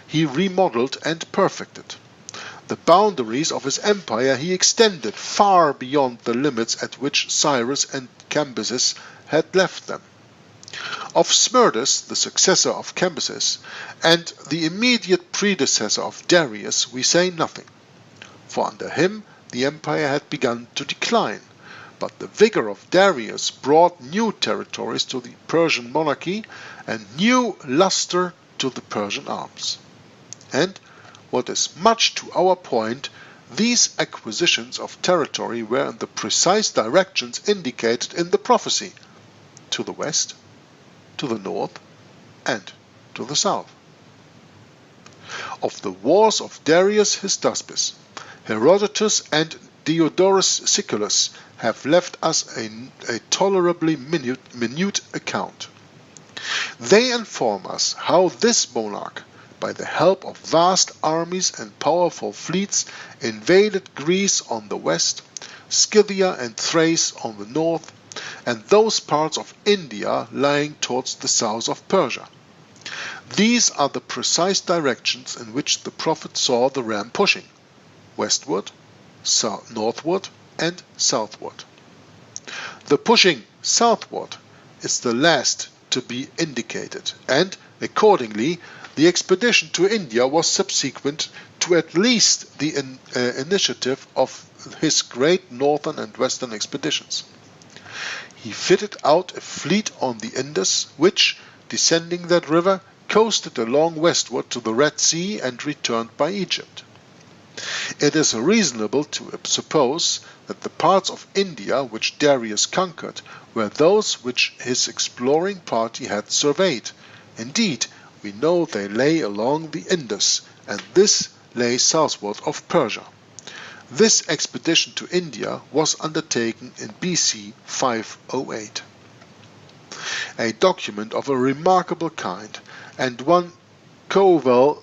he remodeled and perfected. The boundaries of his empire he extended far beyond the limits at which Cyrus and Cambyses had left them. Of Smerdis, the successor of Cambyses, and the immediate predecessor of Darius, we say nothing, for under him the empire had begun to decline, but the vigor of Darius brought new territories to the Persian monarchy and new luster to the Persian arms. And, what is much to our point, these acquisitions of territory were in the precise directions indicated in the prophecy, to the west, to the north, and to the south. Of the wars of Darius Hystaspes, Herodotus and Diodorus Siculus have left us a tolerably minute account. They inform us how this monarch, by the help of vast armies and powerful fleets, invaded Greece on the west, Scythia and Thrace on the north, and those parts of India lying towards the south of Persia. These are the precise directions in which the prophet saw the ram pushing: westward, northward, and southward. The pushing southward is the last to be indicated, and accordingly the expedition to India was subsequent to at least the initiative of his great northern and western expeditions. He fitted out a fleet on the Indus, which, descending that river, coasted along westward to the Red Sea and returned by Egypt. It is reasonable to suppose that the parts of India which Darius conquered were those which his exploring party had surveyed. Indeed, we know they lay along the Indus, and this lay southward of Persia. This expedition to India was undertaken in BC 508. A document of a remarkable kind, and one Cowell.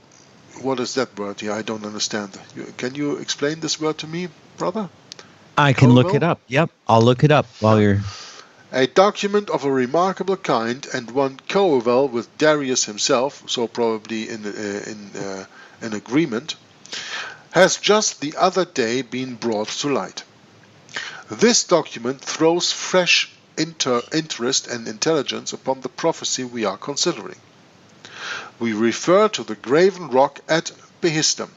What is that word here? I don't understand. Can you explain this word to me, brother?
I can look it up. Yep, I'll look it up while you're...
A document of a remarkable kind, and one coeval with Darius himself, so probably in agreement, has just the other day been brought to light. This document throws fresh interest and intelligence upon the prophecy we are considering. We refer to the graven rock at Behistun.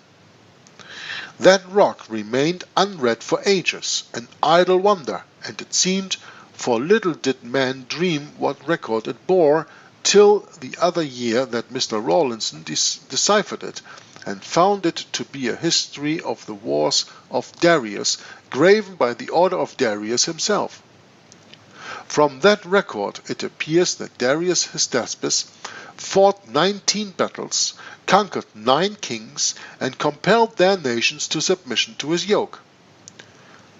That rock remained unread for ages, an idle wonder, and it seemed, for little did man dream what record it bore, till the other year that Mr. Rawlinson deciphered it, and found it to be a history of the wars of Darius, graven by the order of Darius himself. From that record it appears that Darius Hystaspes fought 19 battles, conquered 9 kings, and compelled their nations to submission to his yoke.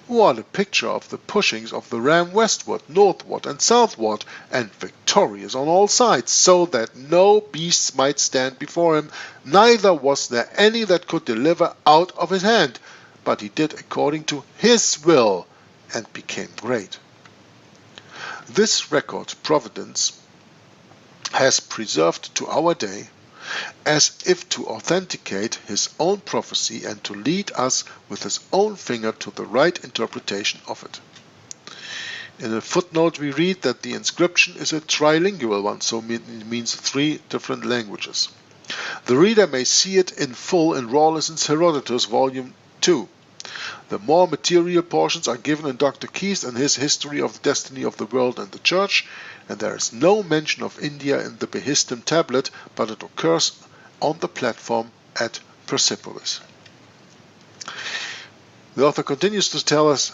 What a picture of the pushings of the ram westward, northward, and southward, and victorious on all sides, so that no beasts might stand before him, neither was there any that could deliver out of his hand, but he did according to his will, and became great. This record Providence has preserved to our day, as if to authenticate his own prophecy and to lead us with his own finger to the right interpretation of it. In a footnote we read that the inscription is a trilingual one, so it means 3 different languages. The reader may see it in full in Rawlinson's Herodotus, Volume 2. The more material portions are given in Dr. Keith and his History of the Destiny of the World and the Church, and there is no mention of India in the Behistun tablet, but it occurs on the platform at Persepolis. The author continues to tell us,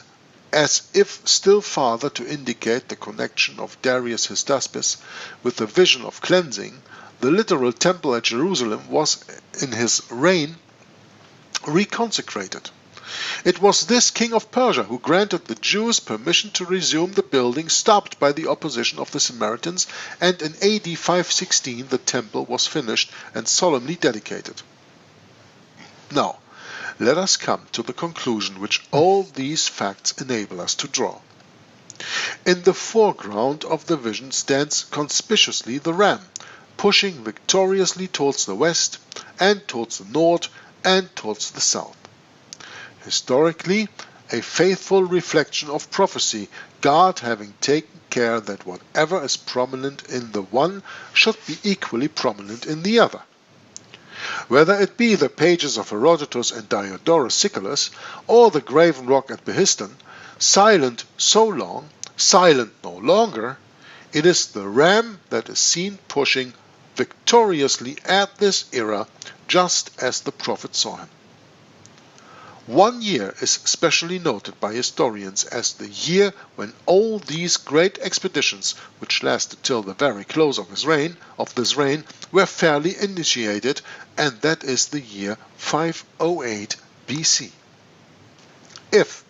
as if still farther to indicate the connection of Darius Hystaspes with the vision of cleansing, the literal temple at Jerusalem was in his reign reconsecrated. It was this king of Persia who granted the Jews permission to resume the building stopped by the opposition of the Samaritans, and in AD 516 the temple was finished and solemnly dedicated. Now, let us come to the conclusion which all these facts enable us to draw. In the foreground of the vision stands conspicuously the ram, pushing victoriously towards the west, and towards the north, and towards the south. Historically, a faithful reflection of prophecy, God having taken care that whatever is prominent in the one should be equally prominent in the other. Whether it be the pages of Herodotus and Diodorus Siculus, or the graven rock at Behistun, silent so long, silent no longer, it is the ram that is seen pushing victoriously at this era, just as the prophet saw him. 1 year is specially noted by historians as the year when all these great expeditions, which lasted till the very close of this reign, were fairly initiated, and that is the year 508 BC. If,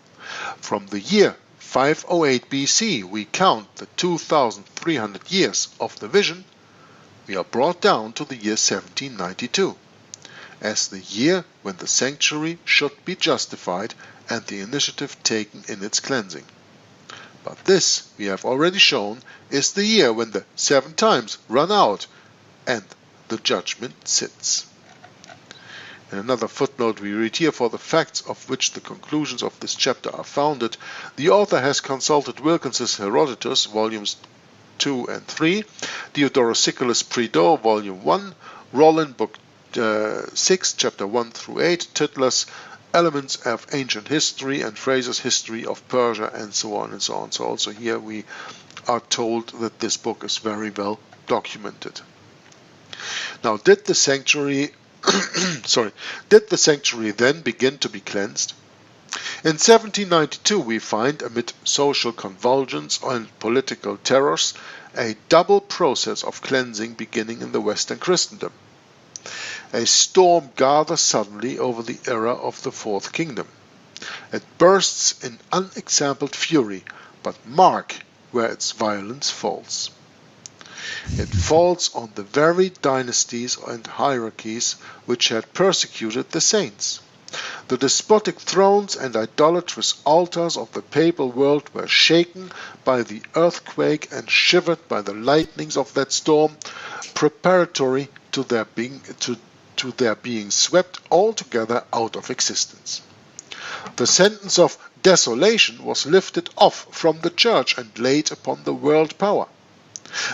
from the year 508 BC, we count the 2,300 years of the vision, we are brought down to the year 1792. As the year when the sanctuary should be justified and the initiative taken in its cleansing. But this, we have already shown, is the year when the 7 times run out and the judgment sits. In another footnote we read here, for the facts of which the conclusions of this chapter are founded, the author has consulted Wilkins's Herodotus, volumes 2 and 3, Diodorus Siculus Prideaux, volume 1, Rollin, book 6, chapter 1 through 8, Tytler's Elements of Ancient History, and Fraser's History of Persia, and so on and so on. So also here we are told that this book is very well documented. Now, did the sanctuary then begin to be cleansed? In 1792 we find, amid social convulsions and political terrors, a double process of cleansing beginning in the Western Christendom. A storm gathers suddenly over the era of the Fourth Kingdom. It bursts in unexampled fury, but mark where its violence falls. It falls on the very dynasties and hierarchies which had persecuted the saints. The despotic thrones and idolatrous altars of the papal world were shaken by the earthquake and shivered by the lightnings of that storm, preparatory to their being swept altogether out of existence. The sentence of desolation was lifted off from the church and laid upon the world power.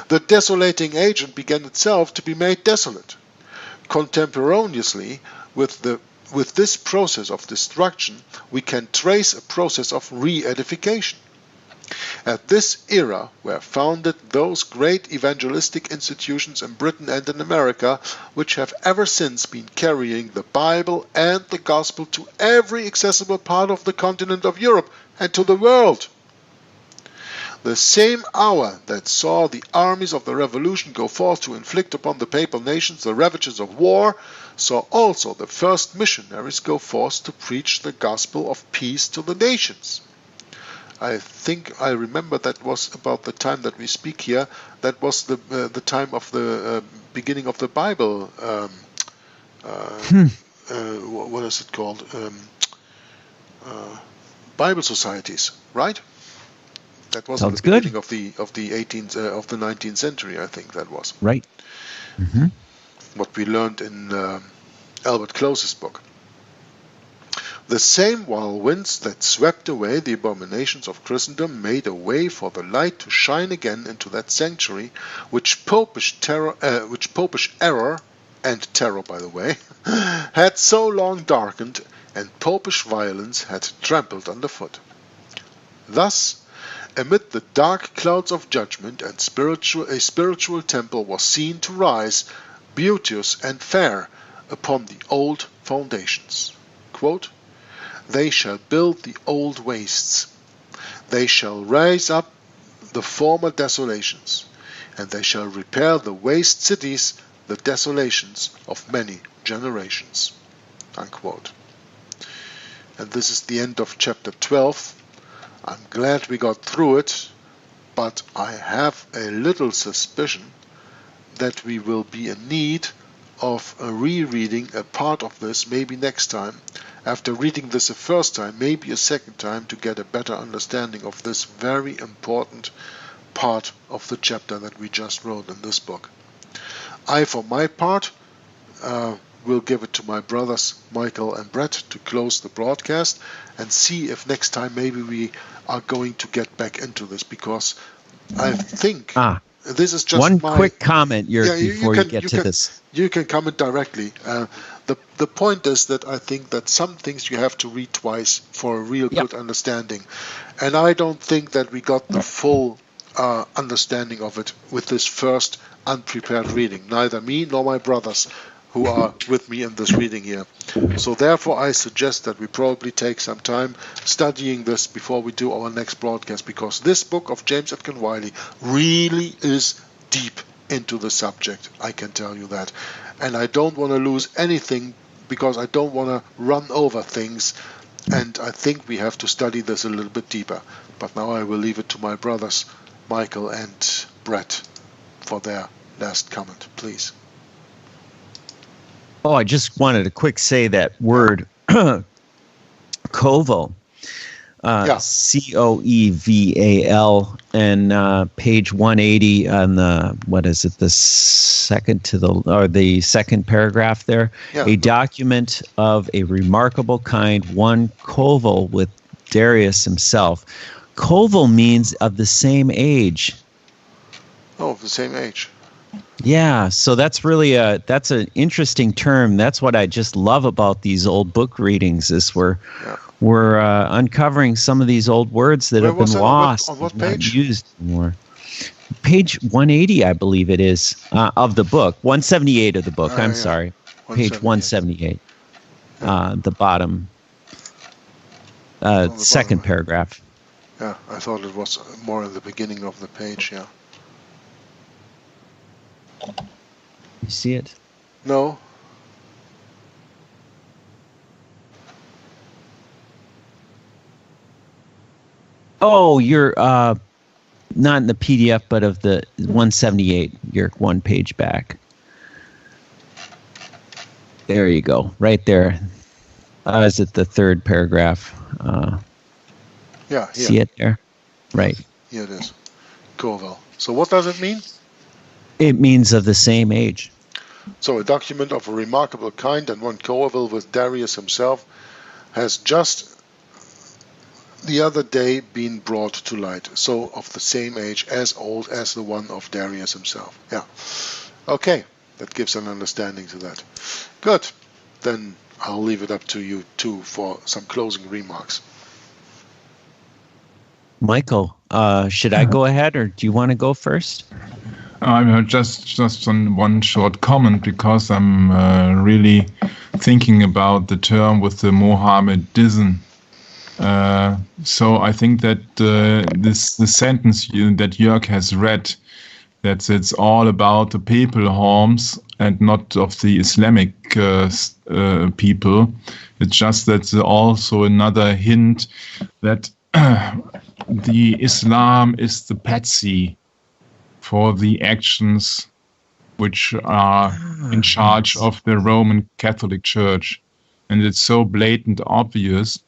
The desolating agent began itself to be made desolate. Contemporaneously with this process of destruction, we can trace a process of re-edification. At this era were founded those great evangelistic institutions in Britain and in America, which have ever since been carrying the Bible and the Gospel to every accessible part of the continent of Europe and to the world. The same hour that saw the armies of the Revolution go forth to inflict upon the papal nations the ravages of war, saw also the first missionaries go forth to preach the gospel of peace to the nations. I think I remember that was about the time that we speak here. That was the time of the beginning of the Bible. What is it called? Bible societies, right? That was the beginning of the 19th century. I think that was
right. Mm-hmm.
What we learned in Albert Close's book. The same wild winds that swept away the abominations of Christendom made a way for the light to shine again into that sanctuary, which popish error, and terror by the way, had so long darkened, and popish violence had trampled underfoot. Thus, Amid the dark clouds of judgment, and a spiritual temple was seen to rise, beauteous and fair, upon the old foundations. Quote, "They shall build the old wastes. They shall raise up the former desolations, and they shall repair the waste cities, the desolations of many generations." Unquote. And this is the end of chapter 12. I'm glad we got through it, but I have a little suspicion that we will be in need of rereading a part of this maybe next time. After reading this a first time, maybe a second time, to get a better understanding of this very important part of the chapter that we just wrote in this book. I, for my part, will give it to my brothers Michael and Bret to close the broadcast and see if next time maybe we are going to get back into this, because I think this is just
one quick comment before you get to this.
You can comment directly. The point is that I think that some things you have to read twice for a real good understanding, and I don't think that we got the full understanding of it with this first unprepared reading. Neither me nor my brothers who are with me in this reading here. So therefore I suggest that we probably take some time studying this before we do our next broadcast, because this book of James Atkin Wylie really is deep into the subject, I can tell you that. And I don't want to lose anything, because I don't want to run over things, and I think we have to study this a little bit deeper. But now I will leave it to my brothers Michael and Bret for their last comment, please.
Oh, I just wanted to quick say that word, coeval, Coeval, and page 180 on the, what is it, the second paragraph there, a document of a remarkable kind, one coeval with Darius himself. Coeval means of the same age.
Oh, of the same age.
Yeah, so that's really that's an interesting term. That's what I just love about these old book readings, is we're uncovering some of these old words that have been lost,
on what page?
Not used anymore. Page 180, I believe it is, of the book. 178 of the book. I'm sorry. Page 178. The bottom, second paragraph.
Yeah, I thought it was more in the beginning of the page, yeah.
You see it?
No.
Oh, you're not in the PDF, but of the 178. You're one page back. There you go, right there. Is it the third paragraph?
Yeah.
See it there? Right.
Here it is. Coeval. So what does it mean?
It means of the same age.
So a document of a remarkable kind, and one coeval with Darius himself, has just the other day been brought to light. So of the same age, as old as the one of Darius himself. Yeah. Okay, that gives an understanding to that. Good. Then I'll leave it up to you two for some closing remarks.
Michael, should I go ahead, or do you want to go first?
I'm just on one short comment, because I'm really thinking about the term with the Mohammedism. So I think that the sentence that Jörg has read, that it's all about the papal homes and not of the Islamic people. It's just that's also another hint that the Islam is the patsy for the actions which are in charge of the Roman Catholic Church. And it's so blatant obvious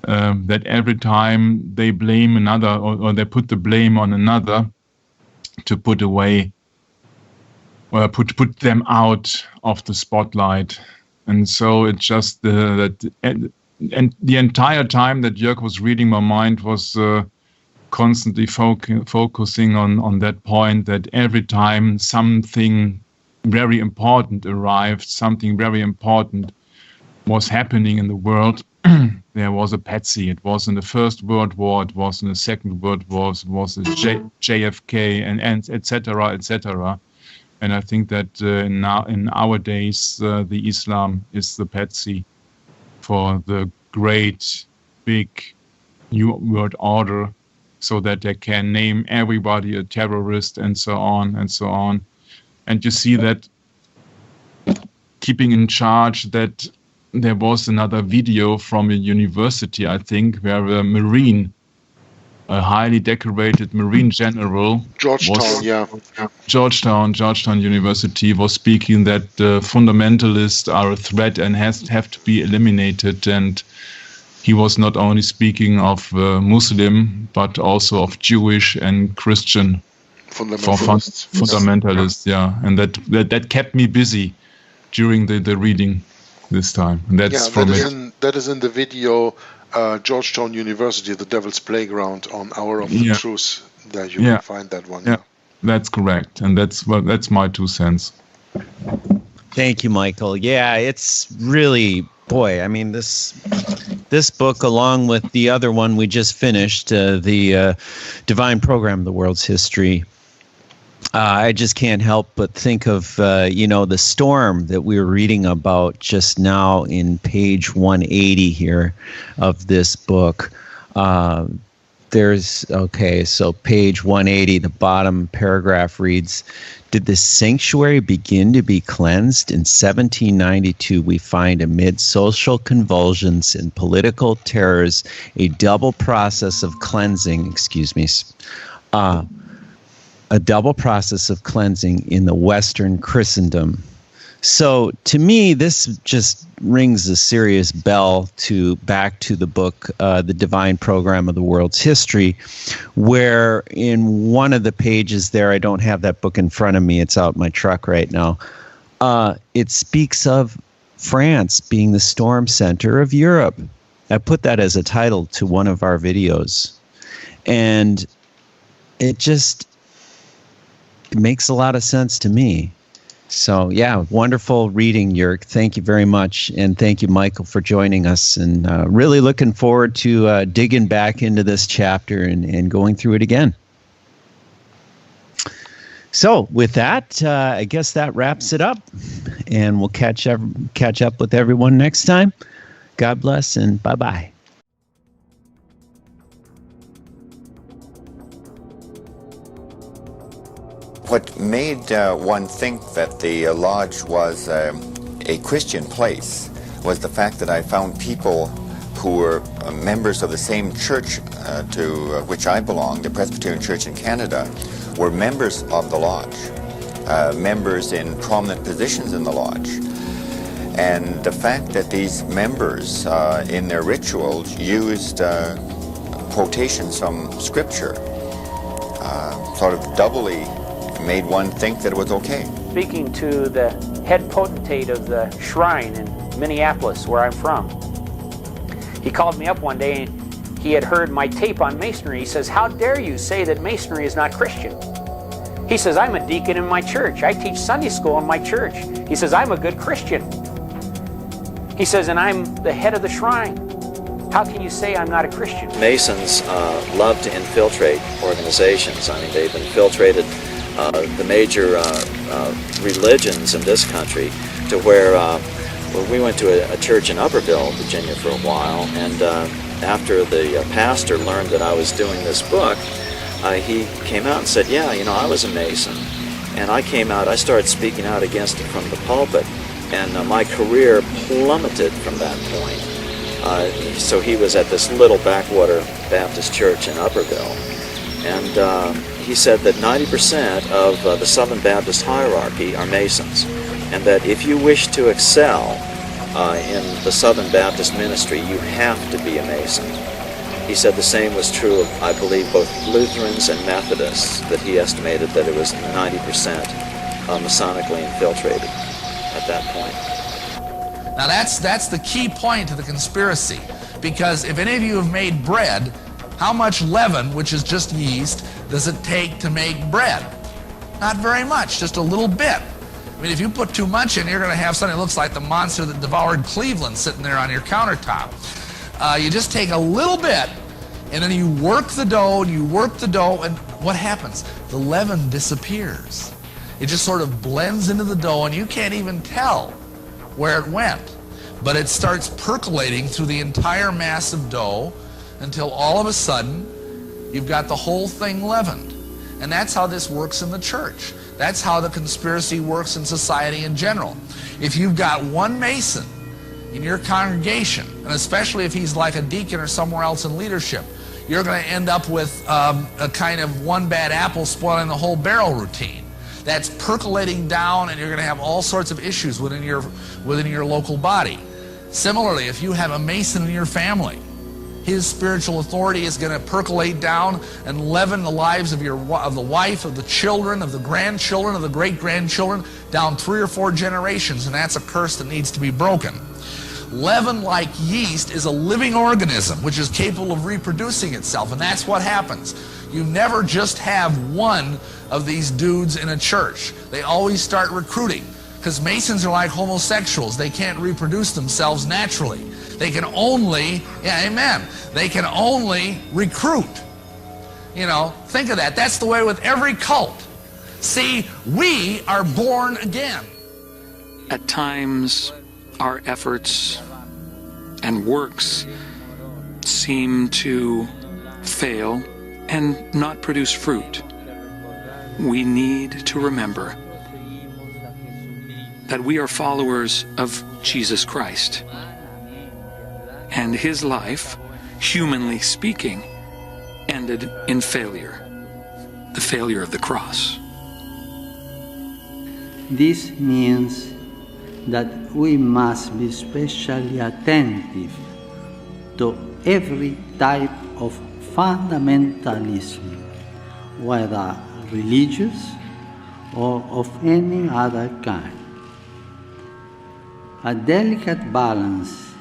that every time they blame another, or they put the blame on another to put away, or put them out of the spotlight. And so it's just that, and the entire time that Jörg was reading, my mind was constantly focusing on that point, that every time something very important arrived, something very important was happening in the world, there was a patsy. It was in the First World War, it was in the Second World War, it was the JFK, and et cetera, et cetera. And I think that in our days, the Islam is the patsy for the great, big New World Order, so that they can name everybody a terrorist and so on and so on. And you see that keeping in charge that there was another video from a university, I think, where a highly decorated Marine general, Georgetown University, was speaking that fundamentalists are a threat and have to be eliminated. And he was not only speaking of Muslim, but also of Jewish and Christian fundamentalists. Yeah, and that kept me busy during the reading this time. And that's
that is in the video. Georgetown University, The Devil's Playground, on Hour of the Truth. There you can find that one.
Yeah, that's correct, and that's my 2 cents.
Thank you, Michael. Yeah, it's really, boy, I mean, this book, along with the other one we just finished, the Divine Program of the World's History, I just can't help but think of, the storm that we were reading about just now in page 180 here of this book. So page 180, the bottom paragraph reads, "Did the sanctuary begin to be cleansed? In 1792, we find amid social convulsions and political terrors, a double process of cleansing, a double process of cleansing in the Western Christendom." So to me, this just rings a serious bell back to the book, The Divine Program of the World's History, where in one of the pages there, I don't have that book in front of me, it's out in my truck right now, it speaks of France being the storm center of Europe. I put that as a title to one of our videos. And it makes a lot of sense to me. So, yeah, wonderful reading, Jörg. Thank you very much. And thank you, Michael, for joining us. And really looking forward to digging back into this chapter and going through it again. So, with that, I guess that wraps it up. And we'll catch up with everyone next time. God bless and bye-bye.
What made one think that the lodge was a Christian place was the fact that I found people who were members of the same church to which I belong, the Presbyterian Church in Canada, were members of the lodge, members in prominent positions in the lodge. And the fact that these members in their rituals used quotations from Scripture sort of doubly made one think that it was okay.
Speaking to the head potentate of the shrine in Minneapolis, where I'm from, he called me up one day and he had heard my tape on Masonry. He says, "How dare you say that Masonry is not Christian?" He says, "I'm a deacon in my church. I teach Sunday school in my church." He says, "I'm a good Christian." He says, "And I'm the head of the shrine. How can you say I'm not a Christian?"
Masons love to infiltrate organizations. I mean, they've infiltrated the major religions in this country to where we went to a church in Upperville, Virginia for a while, and after the pastor learned that I was doing this book, he came out and said, "Yeah, I was a Mason." And I came out, I started speaking out against it from the pulpit, and my career plummeted from that point. So he was at this little backwater Baptist church in Upperville, and he said that 90% of the Southern Baptist hierarchy are Masons, and that if you wish to excel in the Southern Baptist ministry, you have to be a Mason. He said the same was true of, I believe, both Lutherans and Methodists, that he estimated that it was 90% Masonically infiltrated at that point.
Now that's the key point to the conspiracy, because if any of you have made bread, how much leaven, which is just yeast, does it take to make bread? Not very much, just a little bit. I mean, if you put too much in, you're going to have something that looks like the monster that devoured Cleveland sitting there on your countertop. You just take a little bit, and then you work the dough, and you work the dough, and what happens? The leaven disappears. It just sort of blends into the dough, and you can't even tell where it went. But it starts percolating through the entire mass of dough until all of a sudden you've got the whole thing leavened. And that's how this works in the church. That's how the conspiracy works in society in general. If you've got one Mason in your congregation, and especially if he's like a deacon or somewhere else in leadership, you're going to end up with a kind of one bad apple spoiling the whole barrel routine. That's percolating down, and you're going to have all sorts of issues within your local body. Similarly, if you have a Mason in your family, his spiritual authority is going to percolate down and leaven the lives of the wife, of the children, of the grandchildren, of the great-grandchildren, down 3 or 4 generations, and that's a curse that needs to be broken. Leaven, like yeast, is a living organism which is capable of reproducing itself, and that's what happens. You never just have one of these dudes in a church. They always start recruiting, because Masons are like homosexuals. They can't reproduce themselves naturally. They can only, yeah, amen, they can only recruit. You know, think of that. That's the way with every cult. See, we are born again.
At times, our efforts and works seem to fail and not produce fruit. We need to remember that we are followers of Jesus Christ, and his life, humanly speaking, ended in failure, the failure of the cross.
This means that we must be especially attentive to every type of fundamentalism, whether religious or of any other kind. A delicate balance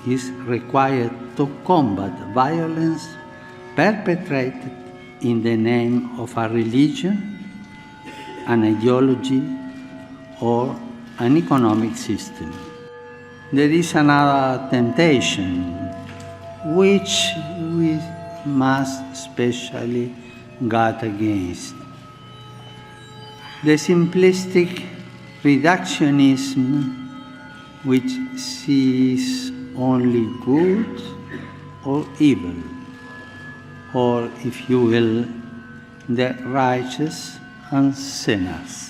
is required to combat violence perpetrated in the name of a religion, an ideology, or an economic system. There is another temptation which we must especially guard against. The simplistic reductionism which sees only good or evil, or if you will, the righteous and sinners.